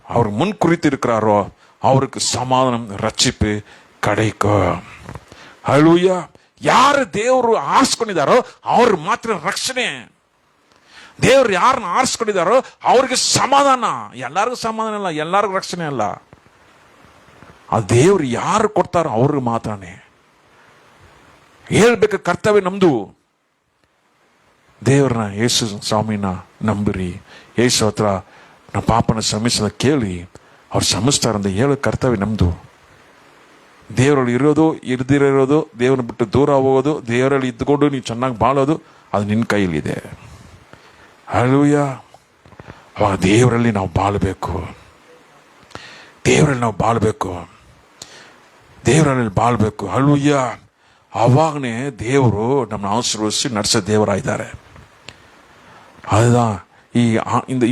அவர் முன் குறித்து இருக்கிறாரோ அவருக்கு சமாதானம் ரட்சிப்பு கிடைக்கும். ஹல்லேலூயா. ಯಾರು ದೇವರು ಆರಿಸ್ಕೊಂಡಿದ್ದಾರೋ ಅವ್ರು ಮಾತ್ರ ರಕ್ಷಣೆ. ದೇವ್ರು ಯಾರನ್ನ ಆರಿಸ್ಕೊಂಡಿದ್ದಾರೋ ಅವ್ರಿಗೆ ಸಮಾಧಾನ. ಎಲ್ಲರಿಗೂ ಸಮಾಧಾನ ಇಲ್ಲ, ಎಲ್ಲರಿಗೂ ರಕ್ಷಣೆ ಅಲ್ಲ. ಆ ದೇವ್ರು ಯಾರು ಕೊಡ್ತಾರೋ ಅವ್ರಿಗೆ ಮಾತ್ರನೇ ಹೇಳ್ಬೇಕು. ಕರ್ತವ್ಯ ನಮ್ದು. ದೇವ್ರನ್ನ ಯೇಸು ಸ್ವಾಮಿನ ನಂಬಿರಿ. ಯೇಸು ಹತ್ರ ನಮ್ಮ ಪಾಪನ ಶ್ರಮಿಸದ ಕೇಳಿ ಅವ್ರು ಶ್ರಮಿಸ್ತಾರಂತ ಹೇಳೋ ಕರ್ತವ್ಯ ನಮ್ದು. ದೇವರಲ್ಲಿ ಇರೋದು ಇರ್ದಿರೋದು, ದೇವ್ರನ್ನ ಬಿಟ್ಟು ದೂರ ಹೋಗೋದು, ದೇವರಲ್ಲಿ ಇದ್ದುಕೊಂಡು ನೀವು ಚೆನ್ನಾಗಿ ಬಾಳೋದು ಅದು ನಿನ್ನ ಕೈಯಲ್ಲಿದೆ. ಹಲ್ಲೇಲೂಯಾ. ಅವಾಗ ದೇವರಲ್ಲಿ ನಾವು ಬಾಳಬೇಕು. ದೇವರಲ್ಲಿ ನಾವು ಬಾಳಬೇಕು. ದೇವರಲ್ಲಿ ಬಾಳಬೇಕು. ಹಲ್ಲೇಲೂಯಾ. ಅವಾಗನೇ ದೇವರು ನಮ್ಮನ್ನು ಆಶೀರ್ವದಿಸಿ ನಡೆಸೋ ದೇವರಾಗಿದ್ದಾರೆ. அதுதான்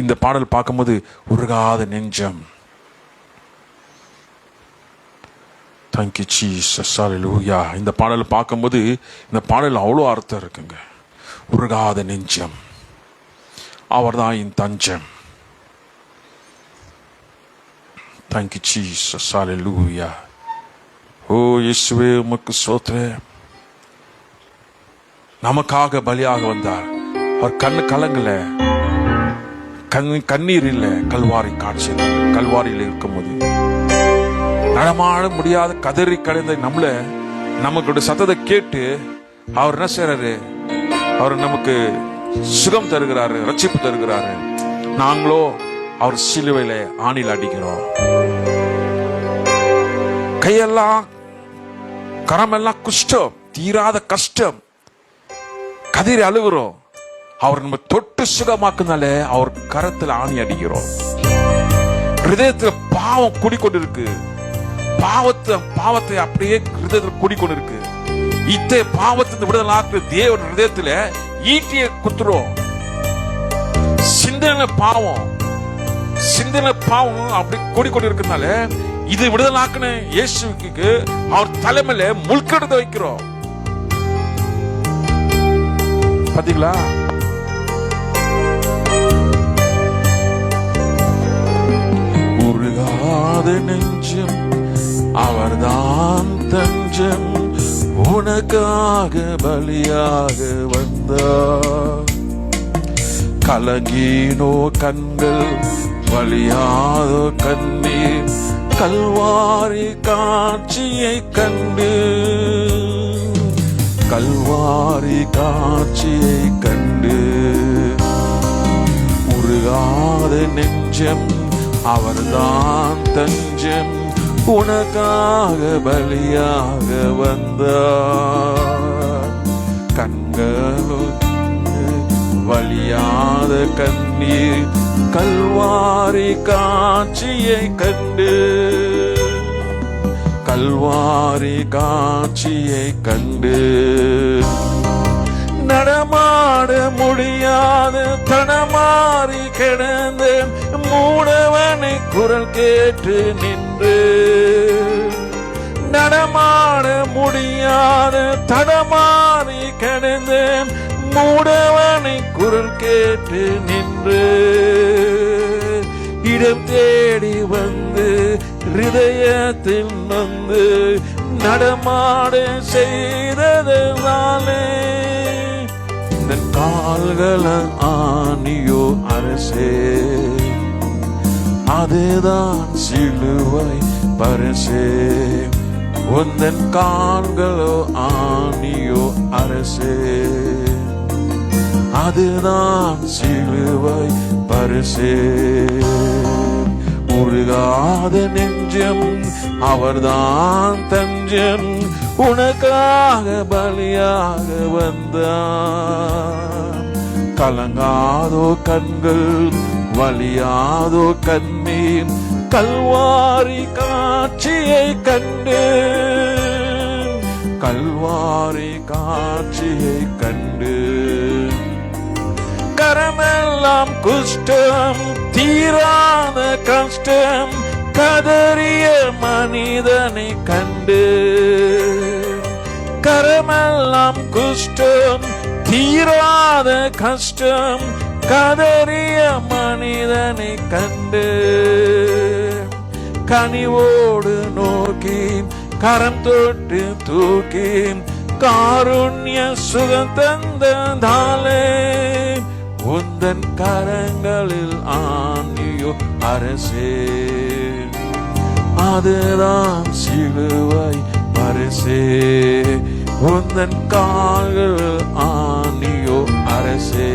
இந்த பாடல் பார்க்கும்போது உருகாத நெஞ்சம். Thank you Jesus. ஹல்லேலூயா. இந்த பாடல் பார்க்கும்போது இந்த பாடல் அவ்வளோ அர்த்தம் இருக்குங்க. உருகாத நெஞ்சம், அவர் தான் என் தஞ்சம். Thank you Jesus. ஹல்லேலூயா. ஓ இயேசுவே உமக்கு ஸ்தோத்திரம். நமக்காக பலியாக வந்தார். அவர் கண்ணு கலங்கல, கண்ணீர் இல்லை. கல்வாரி காட்சி, கல்வாரியில் இருக்கும்போது நடமாட முடியாத கதறி கலைந்த நமக்கு சத்தத்தை கேட்டு அவர் என்ன செய்யறாரு? அவர் நமக்கு சுகம் தருகிறாரு, ரட்சிப்பு தருகிறாரு. நாங்களோ அவர் சிலுவையில ஆணியில் அடிக்கிறோம். கையெல்லாம் கரமெல்லாம் குஷ்டம், தீராத கஷ்டம், கதறி அழுகிறோம். அவர் நம்ம தொட்டு சுகமாக்குனாலே அவர் கரத்துல ஆணி அடிக்கிறோம். ஹிருதயத்துல பாவம் குடிக்கொண்டிருக்கு. பாவத்தை அப்படியே ஹிருதயத்துல குடிக்கொண்டிருக்கு. இத்தகைய பாவத்தின் விடுதலை ஆக்குற தேவன் ஹிருதயத்துல ஈட்டியை குத்துறோம். சிந்தனை பாவம் அப்படி கூடிக்கொண்டிருக்கிறதுனால இது விடுதலாக்குன இயேசுவுக்கு அவர் தலைமையில முள்கெடுத்து வைக்கிறோம். பாத்தீங்களா? உருகாத நெஞ்சம், அவர்தான் தஞ்சம். உனக்காக பலியாக வந்தார். கலங்கினோ கண்கள், வலியாதோ கண்ணீர், கல்வாரி காட்சியை கண்டு, கல்வாரி காட்சியை கண்டு. உருகாத நெஞ்சம், அவர்தான் தஞ்சம். உனக்காக பலியாக வந்தார். கண்களுக்கு வலியாத கண்ணீர், கல்வாரி காட்சியை கண்டு, கல்வாரி காட்சியை கண்டு. நடமாட முடியாத தடமாறி கிடந்த மூடவனை குரல் கேட்டு நின்று, நடமாட முடியாத தடமாறி கிடந்த மூடவனை குரல் கேட்டு நின்று, இடம் தேடி வந்து ஹிருதயத்தில் வந்து நடமாட செய்ததனாலே இந்த கால்களை ஆணியோ அரசே, அதுதான் சிலுவை பரிசே. உந்தன் கால்களோ ஆணியோ அரசே, அதுதான் சிலுவை பரிசே. உருகாத நெஞ்சம் அவர்தான் தஞ்சம், உனக்காக பலியாக வந்தார். கலங்காதோ கண்கள், வலியாதோ கண்ணீர், கல்வாரி காட்சியை கண்டு, கல்வாரி காட்சியை கண்டு. கரமெல்லாம் குஷ்டம், தீராத கஷ்டம், கதறிய மனிதனை கண்டு. கரமெல்லாம் குஷ்டம், தீராத கஷ்டம், கதறிய மனிதனை கண்டு. கனிவோடு நோக்கி கரம் தொட்டு தூக்கி காருண்ய சுகம் தந்ததாலே உந்தன் கரங்களில் ஆணியோ அரசே, அதுதான் சிலுவை பரிசே. உந்தன் கால்களில் ஆணியோ அரசே,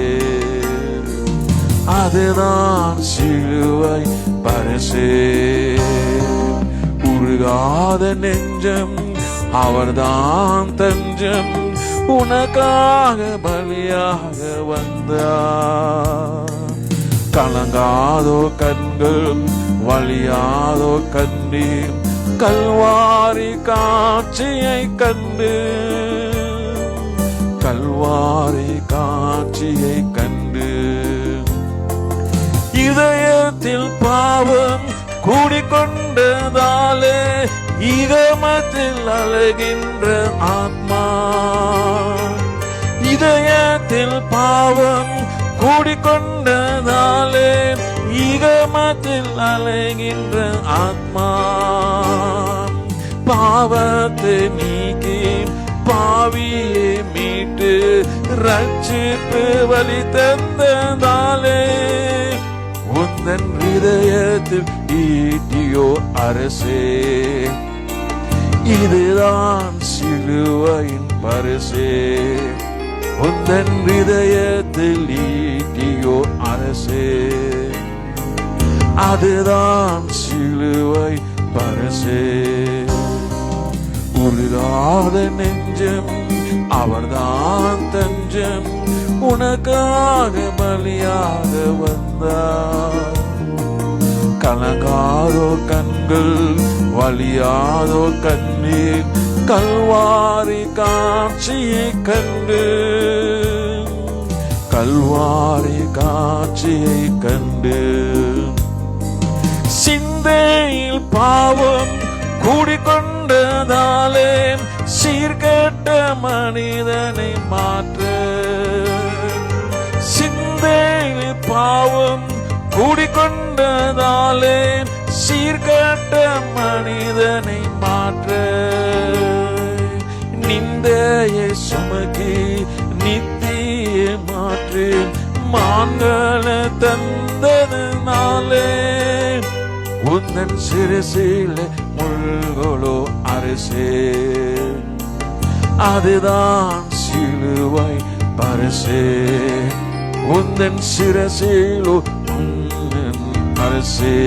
அதுதான் சிலுவை பரிசே. உருகாத நெஞ்சம் அவர்தான் தஞ்சம், உனக்காக பலியாக வந்தார். கலங்காதோ கண்கள், வலியாதோ கண்ணீர், கல்வாரி காட்சியை கண்டு, கல்வாரி காட்சியை கண்டு. இதயத்தில் பாவம் கூடிக்கொண்டதாலே ஈகமத்தில் அழுகின்ற ஆத்மா, இதயத்தில் பாவம் கூடிக்கொண்டதாலே ஈகமத்தில் அழுகின்ற ஆத்மா. பாவத்தை நீக்கி பாவியை மீட்டு ரட்சிப்பு வழி தந்ததாலே உந்தன் ஹிருதயத்தில் ஈட்டியோ அரசே, இதுதான் சிலுவையின் பரிசே. உந்தன் ஹிருதயத்தில் ஈட்டியோ அரசே, அதுதான் சிலுவை பரிசே. உருகாத நெஞ்சம் அவர்தான் தஞ்சம், உனக்காக பலியாக வந்தார். கலங்காதோ கண்கள், வலியாதோ கண்ணீர், கல்வாரி காட்சியை கண்டு, கல்வாரி காட்சியை கண்டு. சிந்தையில் பாவம் கூடிக்கொண்டதாலே சீர்கெட்ட மனிதனை மாற்ற, சிந்தையில் பாவம் கூடிக்கொண்டதாலே சீர்கெட்ட மனிதனை மாற்ற. நிந்தையை சுமக்கி நித்திய மாற்று மான்களை தந்ததுனாலே உந்தன் சிறுசில முள்களோ அரசே, அதுதான் சிலுவை பரிசே. உந்தன் சிரசிலோ அரசே,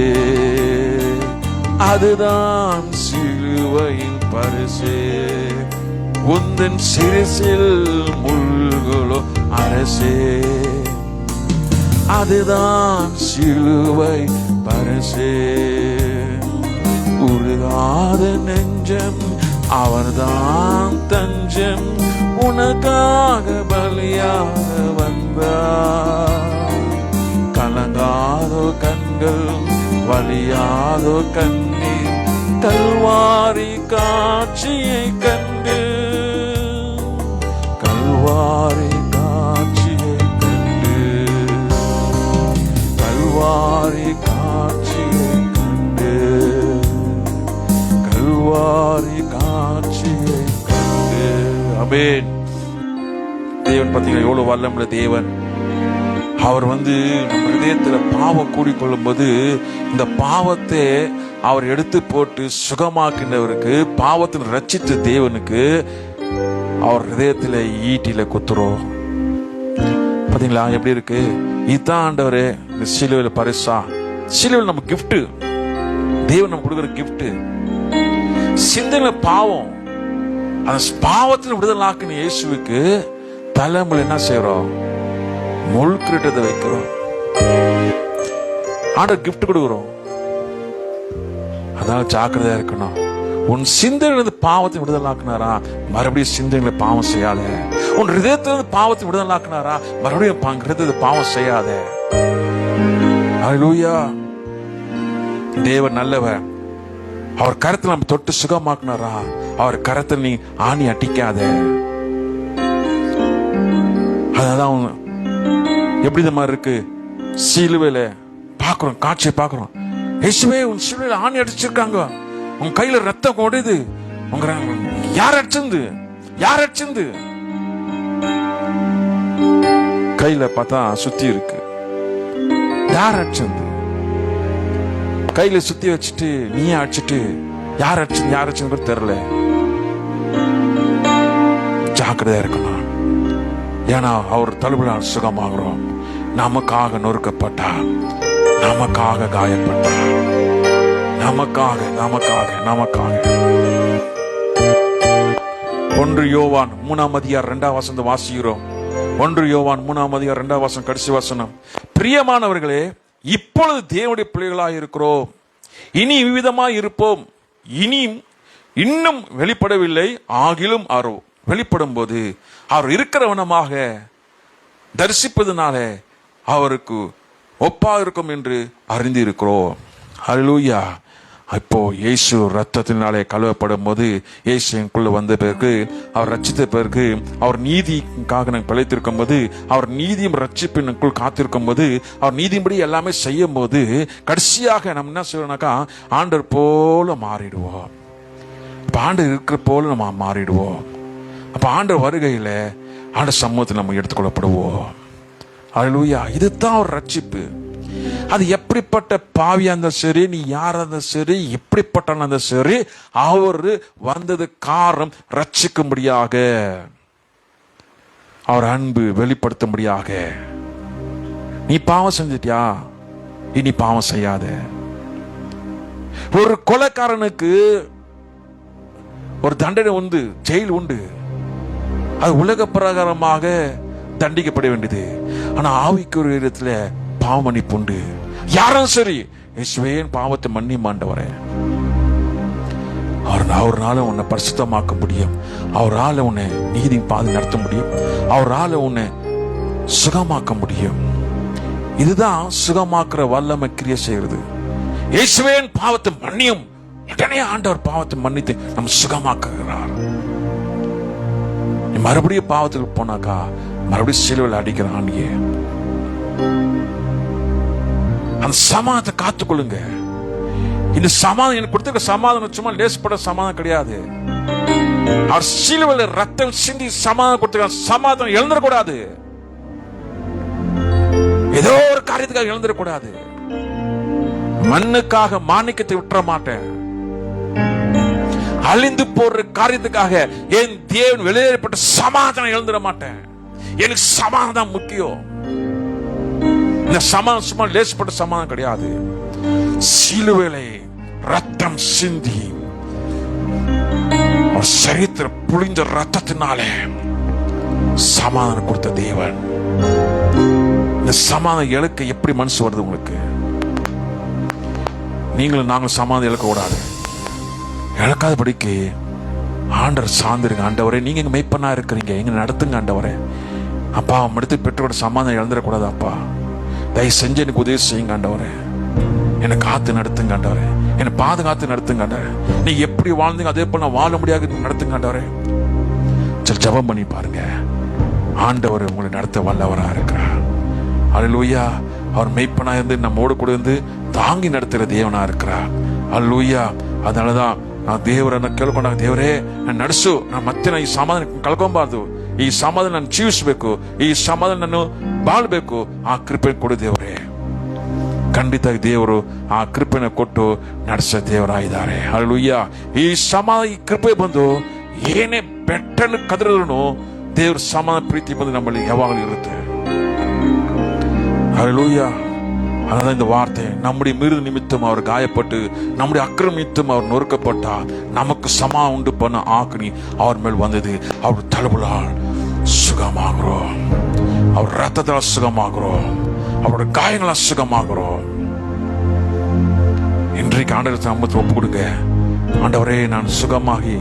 அதுதான் சிலுவையின் பரிசே. உந்தன் சிரசில் முள்களோ அரசே, அதுதான் சிலுவை பரிசே. உருகாத நெஞ்சம் அவர்தான் தஞ்சம், உனக்காக பலியாக வந்தார். கலங்காதோ கண்கள், வலியாதோ கண்ணீர், கல்வாரி காட்சியை கண்டு, கல்வாரி காட்சியை கண்டு, கல்வாரி காட்சியை கண்டு. மன்னிப்பேன். தேவன் பார்த்தீங்கன்னா எவ்வளவு வல்லமுள்ள தேவன். அவர் நம்ம இதயத்துல பாவம் கூடிக்கொள்ளும் போது இந்த பாவத்தை அவர் எடுத்து போட்டு சுகமாக்கினவருக்கு, பாவத்தின் ரட்சித்த தேவனுக்கு அவர் இதயத்துல ஈட்டில குத்துறோம். பாத்தீங்களா எப்படி இருக்கு? இதுதான் ஆண்டவரே இந்த சிலுவையில பரிசா. சிலுவையில் நம்ம கிஃப்ட், தேவன் நம்ம கொடுக்குற கிஃப்ட். சிந்தனை பாவம், அந்த பாவத்தில் விடுதலை ஆக்கின இயேசுவுக்கு தலைமுறை என்ன செய்யறோம்? முள்கிரீட்டத்தை வைக்கிறோம். ஆண்டவர் கிஃப்ட் கொடுக்குறோம். அதனால ஜாக்கிரதையா இருக்கணும். உன் சிந்தனை பாவத்தை விடுதலை ஆக்கினாரா, மறுபடியும் சிந்தனைகளை பாவம் செய்யாத. உன் ஹிருதயத்திலிருந்து பாவத்தை விடுதலை ஆக்கினாரா, மறுபடியும் ஹிருதயத்தை பாவம் செய்யாத. அல்லேலூயா. தேவன் நல்லவர். அவர் கரத்தில் நம்ம தொட்டு சுகமாக்குனாரா, அவர் கரத்தில் நீ ஆணி அடிக்காத. அதான் எப்படி இந்த மாதிரி இருக்கு? சிலுவையில பாக்குறோம், காட்சியை பாக்குறோம். இயேசுவே உன் சிலுவையில ஆணி அடிச்சிருக்காங்க, உன் கையில ரத்தம் ஓடுது. உங்க யார் அடிச்சது? யார் அடிச்சது? கையில பார்த்தா சுத்தி இருக்கு. யார் அடிச்சது? கையில சுத்தி வச்சுட்டு நீ அடிச்சுட்டு யார் அடிச்சது? யார் அடிச்சது தெரியல. ஜாக்கிரதையா இருக்கணும். ஏன்னா அவர் தழுவினால் சுகமாகிறோம். நமக்காக நொறுக்கப்பட்டார், நமக்காக காயப்பட்டார், நமக்காக நமக்காக நமக்காக. 1 யோவான் 3:2 வாசிக்கிறோம். 1 யோவான் 3:2 கடைசி வசனம். பிரியமானவர்களே, இப்பொழுது தேவனுடைய பிள்ளைகளாய் இருக்கிறோம், இனி விவிதமாய் இருப்போம். இன்னும் வெளிப்படவில்லை, ஆகிலும் அவர் வெளிப்படும் போது அவர் இருக்கிறவனமாக தரிசிப்பதனால அவருக்கு ஒப்பா இருக்கும் என்று அறிந்து இருக்கிறோம். ஹல்லேலூயா. இப்போ இயேசு ரத்தத்தினாலே கழுவப்படும் போது, இயேசுக்குள்ள வந்த பிறகு, அவர் ரட்சித்த பிறகு, அவர் நீதிக்காக நாங்கள் பிழைத்திருக்கும் போது, அவர் நீதியும் ரட்சிப்பினுக்குள் காத்திருக்கும் போது, அவர் நீதியின்படி எல்லாமே செய்யும் போது, கடைசியாக நம்ம என்ன செய்வோம்னாக்கா ஆண்டவர் போல மாறிடுவோம். அப்ப ஆண்டவர் இருக்கிற போல நம்ம மாறிடுவோம். அப்ப ஆண்டவர் வருகையில ஆண்டவர் சமூகத்தில் நம்ம எடுத்துக்கொள்ளப்படுவோம். அல்லேலூயா. இதுதான் ஒரு ரட்சிப்பு. அது எப்படிப்பட்ட பாவியா இருந்தாலும் சரி, நீ யாரா இருந்தாலும் சரி, எப்படிப்பட்ட இருந்தாலும் சரி, அவர் வந்தது காரணம் ரட்சிக்கும்படியாக, அவர் அன்பு வெளிப்படுத்தும்படியாக. நீ பாவம் செஞ்சிட்டியா, இனி பாவம் செய்யாத. ஒரு கொலைக்காரனுக்கு ஒரு தண்டனை உண்டு, ஜெயில் உண்டு. அது உலக பிரகாரமாக தண்டிக்கப்பட வேண்டியது. ஆனா ஆவிக்குரிய இடத்துல பாவ மன்னிப்பு உண்டு. யாரும் சரி, இயேசுவே பாவத்தை மன்னிமாண்டவரே, அவரால் உன்னை பரிசுத்தமாக்க முடியும். அவரால் உன்னை நீதி பாதை நடத்த முடியும். அவரால் உன்னை சுகமாக்க முடியும். இதுதான் சுகமாக்குற வல்லமை கிரியை செய்கிறது. இயேசுவே பாவத்தை மன்னியும், உடனே ஆண்டவர் பாவத்தை மன்னித்து நம்ம சுகமாக்குகிறார். மறுபடியும் பாவத்துக்கு போனாக்கா மறுபடியும் சிலுவையில் அடிக்கிறான். அந்த சமாதானத்தை காத்துக்கொள்ளுங்க. இந்த சமாதானம் எனக்கு கொடுத்திருக்க சமாதானம் சும்மா லேசப்பட சமாதானம் கிடையாது. அவர் சிலுவையில் ரத்தம் சிந்தி சமாதானம் கொடுத்திருக்க சமாதானம் எழுந்துடக்கூடாது. ஏதோ ஒரு காரியத்துக்காக எழுந்துடக்கூடாது. மண்ணுக்காக மாணிக்கத்தை விட்டுற மாட்டேன். அழிந்து போற காரியத்துக்காக என் தேவன் வெளியேறப்பட்ட சமாதானம் எழுந்துட மாட்டேன். எனக்கு சமாதானம் முக்கியம். இந்த சமாதானம் சும்மா லேசப்பட்ட சமாதானம் கிடையாது. சிலுவையிலே ரத்தம் சிந்தி அவர் சரீரத்தில் புளிந்த ரத்தத்தினாலே சமாதானம் கொடுத்த தேவன். இந்த சமாதானம் இழக்க எப்படி மனசு வருது உங்களுக்கு? நீங்களும் நாங்களும் சமாதானம் இழக்க கூடாது. இழக்காதபடிக்கு ஆண்டவர் சார்ந்திருங்க. ஆண்டவரே, நீங்க எங்க மெய்ப்பனா இருக்கிறீங்க, எங்க நடத்துங்க ஆண்டவரே. அப்பா, அடுத்து பெற்றோட சமாதானம் இழந்துடக்கூடாது. அப்பா, தயவு செஞ்சு எனக்கு உதவி செய்யுங்க ஆண்டவரே. என்னை காத்து நடத்துங்க ஆண்டவரே. என்னை பாதுகாத்து நடத்துங்க ஆண்டவரே. நீங்க எப்படி வாழ்ந்தீங்க அதே போல நான் வாழ முடியாது நடத்துங்க ஆண்டவரே. சரி, ஜெபம் பண்ணி பாருங்க. ஆண்டவர் உங்களை நடத்த வல்லவரா இருக்கிறார். அல்லேலூயா. அவர் மெய்ப்பனா இருந்து நம்மோடு கூட இருந்து தாங்கி நடத்துகிற தேவனா இருக்கிறார். அல்லேலூயா. அதனாலதான் ದೇವರನ್ನ ಕೇಳ್ಕೊಂಡಾಗ, ದೇವರೇ ನಾನು ನಡೆಸು, ನಾನು ಮತ್ತೆ ಈ ಸಮಾಧಾನ ಕಳ್ಕೊಬಾರ್ದು, ಈ ಸಮಾಧಾನ ನಾನು ಜೀವಿಸ್ಬೇಕು, ಈ ಸಮಾಧಾನ ನಾನು ಬಾಳ್ಬೇಕು, ಆ ಕೃಪೆ ಕೊಡು ದೇವರೇ. ಖಂಡಿತ ದೇವರು ಆ ಕೃಪೆನ ಕೊಟ್ಟು ನಡೆಸೋ ದೇವರಾಗಿದ್ದಾರೆ. ಹಲ್ಲೆಲೂಯಾ. ಈ ಸಮಾಧಾನ, ಈ ಕೃಪೆ ಬಂದು ಏನೇ ಬೆಟ್ಟನ್ನು ಕದರಿದ್ರು ದೇವ್ರ ಸಮಾಧಾನ ಪ್ರೀತಿ ಬಂದು ನಮ್ಮಲ್ಲಿ ಯಾವಾಗಲೂ ಇರುತ್ತೆ. ஹல்லேலூயா. அதான் இந்த வார்த்தை, நம்முடைய மிருது நிமித்தம் அவர் காயப்பட்டு நம்முடைய அக்கிரம நிமித்தம் அவர் நொறுக்கப்பட்டார், நமக்கு சமா உண்டு பண்ண ஆக்கினி அவர் மேல் வந்தது. அவர் தழுவலால் சுகமாகிறோம், அவர் ரத்தத்தால் சுகமாகிறோம், அவருடைய காயங்களால் சுகமாகிறோம். இன்றைக்கு ஆண்டவருக்கு நாமத்தை ஒப்பு கொடுங்க. ஆண்டவரே, நான் சுகமாகி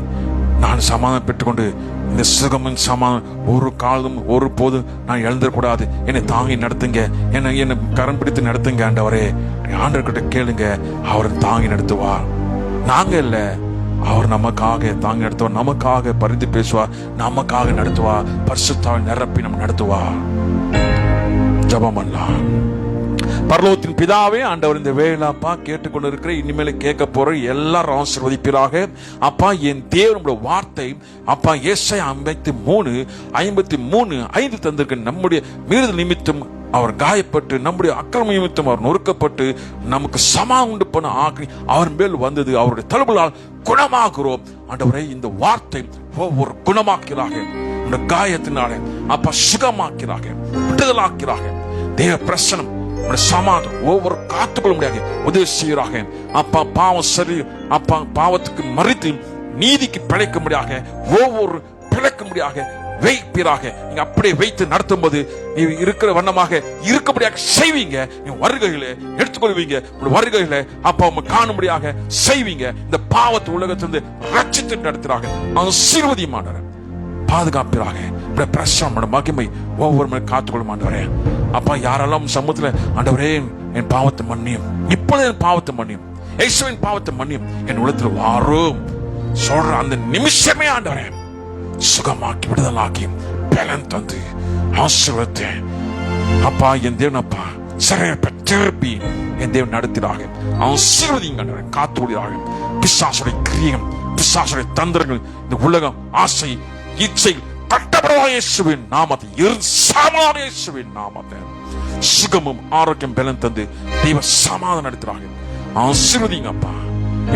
நான் சமாதானம் பெற்றுக்கொண்டு இந்த சுகமும் சமாதானம் ஒரு காலம் ஒரு போது நான் எழுந்திடக்கூடாது. என்னை தாங்கி நடத்துங்க, என்னை கரம் பிடித்து நடத்துங்க. ஆண்டவரே, ஆண்டவர்கிட்ட கேளுங்க, அவர் தாங்கி நடத்துவார். நாங்க இல்ல, அவர் நமக்காக தாங்கி நடத்துவார், நமக்காக பரிந்து பேசுவார், நமக்காக நடத்துவார், பரிசுத்தால் நிரப்பி நம்ம நடத்துவார். ஜெபம் பண்ணலாம். பரலோகத்தின் பிதாவே, ஆண்டவர் இந்த வேலைப்பா கேட்டுக்கொண்டு இருக்கிற இனிமேல கேட்க போற எல்லாரும் ஆசீர்வதிப்பீராக. அப்பா, என் தேவனுடைய வார்த்தை அப்பா ஏசாயா 53:5 தந்திருக்க நம்முடைய மீறுதல் நிமித்தம் அவர் காயப்பட்டு, நம்முடைய அக்கிரம நிமித்தம் அவர் நொறுக்கப்பட்டு, நமக்கு சமா உண்டு பண்ண ஆக்கி அவர் மேல் வந்தது. அவருடைய தழும்புகளால் குணமாகிறோம். ஆண்டவரே, இந்த வார்த்தை ஒவ்வொரு குணமாக்கிறாக, இந்த காயத்தினால அப்பா சுகமாக்கிறாக, விடுதலாக்கிறாக. தேவ பிரசனம் சமாதானம் ஒவ்வொரு காத்துக்கொள்ள முடியாது உதவி செய்யறாக. அப்பா, பாவம் சரி அப்பா பாவத்துக்கு மறித்து நீதிக்கு பிழைக்க முடியாக, ஒவ்வொரு பிழைக்க முடியாக வைப்பீராக. நீங்க அப்படியே வைத்து நடத்தும் போது நீ இருக்கிற வண்ணமாக இருக்கும்படியாக செய்வீங்க. நீ வருகையில எடுத்துக்கொள்வீங்க, வருகையில அப்பா உங்க காணும்படியாக செய்வீங்க. இந்த பாவத்து உலகத்திலிருந்து ரட்சித்து நடத்துறாங்க. ஆசீர்வதியமான பாதுகாப்பிறாக. பிரசன மகிமை ஒவ்வொரு மணி காத்துக்கொள்ள மாட்டவரே. அப்பா, யாரெல்லாம் சமூகத்துல ஆண்டவரே என் பாவத்தை மன்னியும், இப்பொழுது என் பாவத்தை மன்னியும், இயேசுவின் பாவத்தை மன்னியும், என் உள்ளத்துல வாரும் சொல்ற அந்த நிமிஷமே ஆண்டவரே சுகமாக்கி விடுதலாக்கி பலன் தந்து ஆசீர்வதித்தேன். அப்பா, என் தேவன் அப்பா சிறையப்ப திருப்பி என் தேவன் நடத்தினாக. ஆசீர்வதிங்க, காத்துக்கொள்கிறாக. பிசாசுடைய கிரியம், பிசாசுடைய தந்திரங்கள், இந்த உலகம் ஆசை இச்சை இயேசுவின் நாமத்தை சுகமும் ஆரோக்கியம் பலன் தந்து தெய்வ சமாதானம் நடத்துறாங்க. ஆசீர்வதிங்க அப்பா.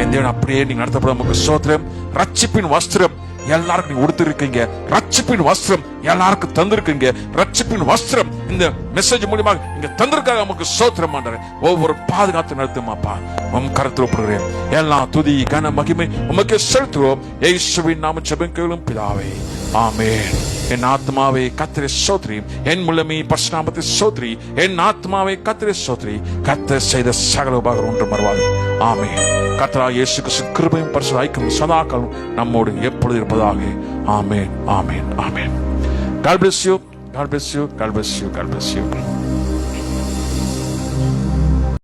என் தேவன் அப்படியே நீங்க நடத்தப்பட நமக்கு ஸ்தோத்திரம். ரட்சிப்பின் வஸ்திரம் எல்லாருக்கும் நீங்க உடுத்திருக்கீங்க, ரட்சிப்பின் வஸ்திரம் எல்லாருக்கும் தந்திருக்கீங்க, ரட்சிப்பின் வஸ்திரம் இந்த மெசேஜ் மூலமாக இங்க தந்திருக்காங்க. நமக்கு ஸ்தோத்திரம் ஆண்டவரே. ஒவ்வொரு பாதுகாத்து நடத்துமாப்பா உம் கருத்தில் ஒப்புகிறேன். எல்லா துதி கன மகிமை உமக்கு செலுத்துவோம். இயேசுவின் நாம ஜெபங்களும் பிதாவே, ஆமென். என் ஆத்மாவே கர்த்தரை ஸ்தோத்திரி, என் முழுமை பரிசுத்தநாமத்தை ஸ்தோத்திரி, என் ஆத்மாவே கர்த்தரை ஸ்தோத்திரி, கர்த்தர் செய்த சகல உபகாரம் ஒன்று மறவாதே. ஆமென். கர்த்தராகிய இயேசு கிறிஸ்து கிருபையும் பரிசுத்த ஐக்கியமும் சதாகாலம் நம்மோடு எப்பொழுது இருப்பதாக. ஆமென், ஆமென், ஆமென். God bless you. God bless you. God bless you. God bless you.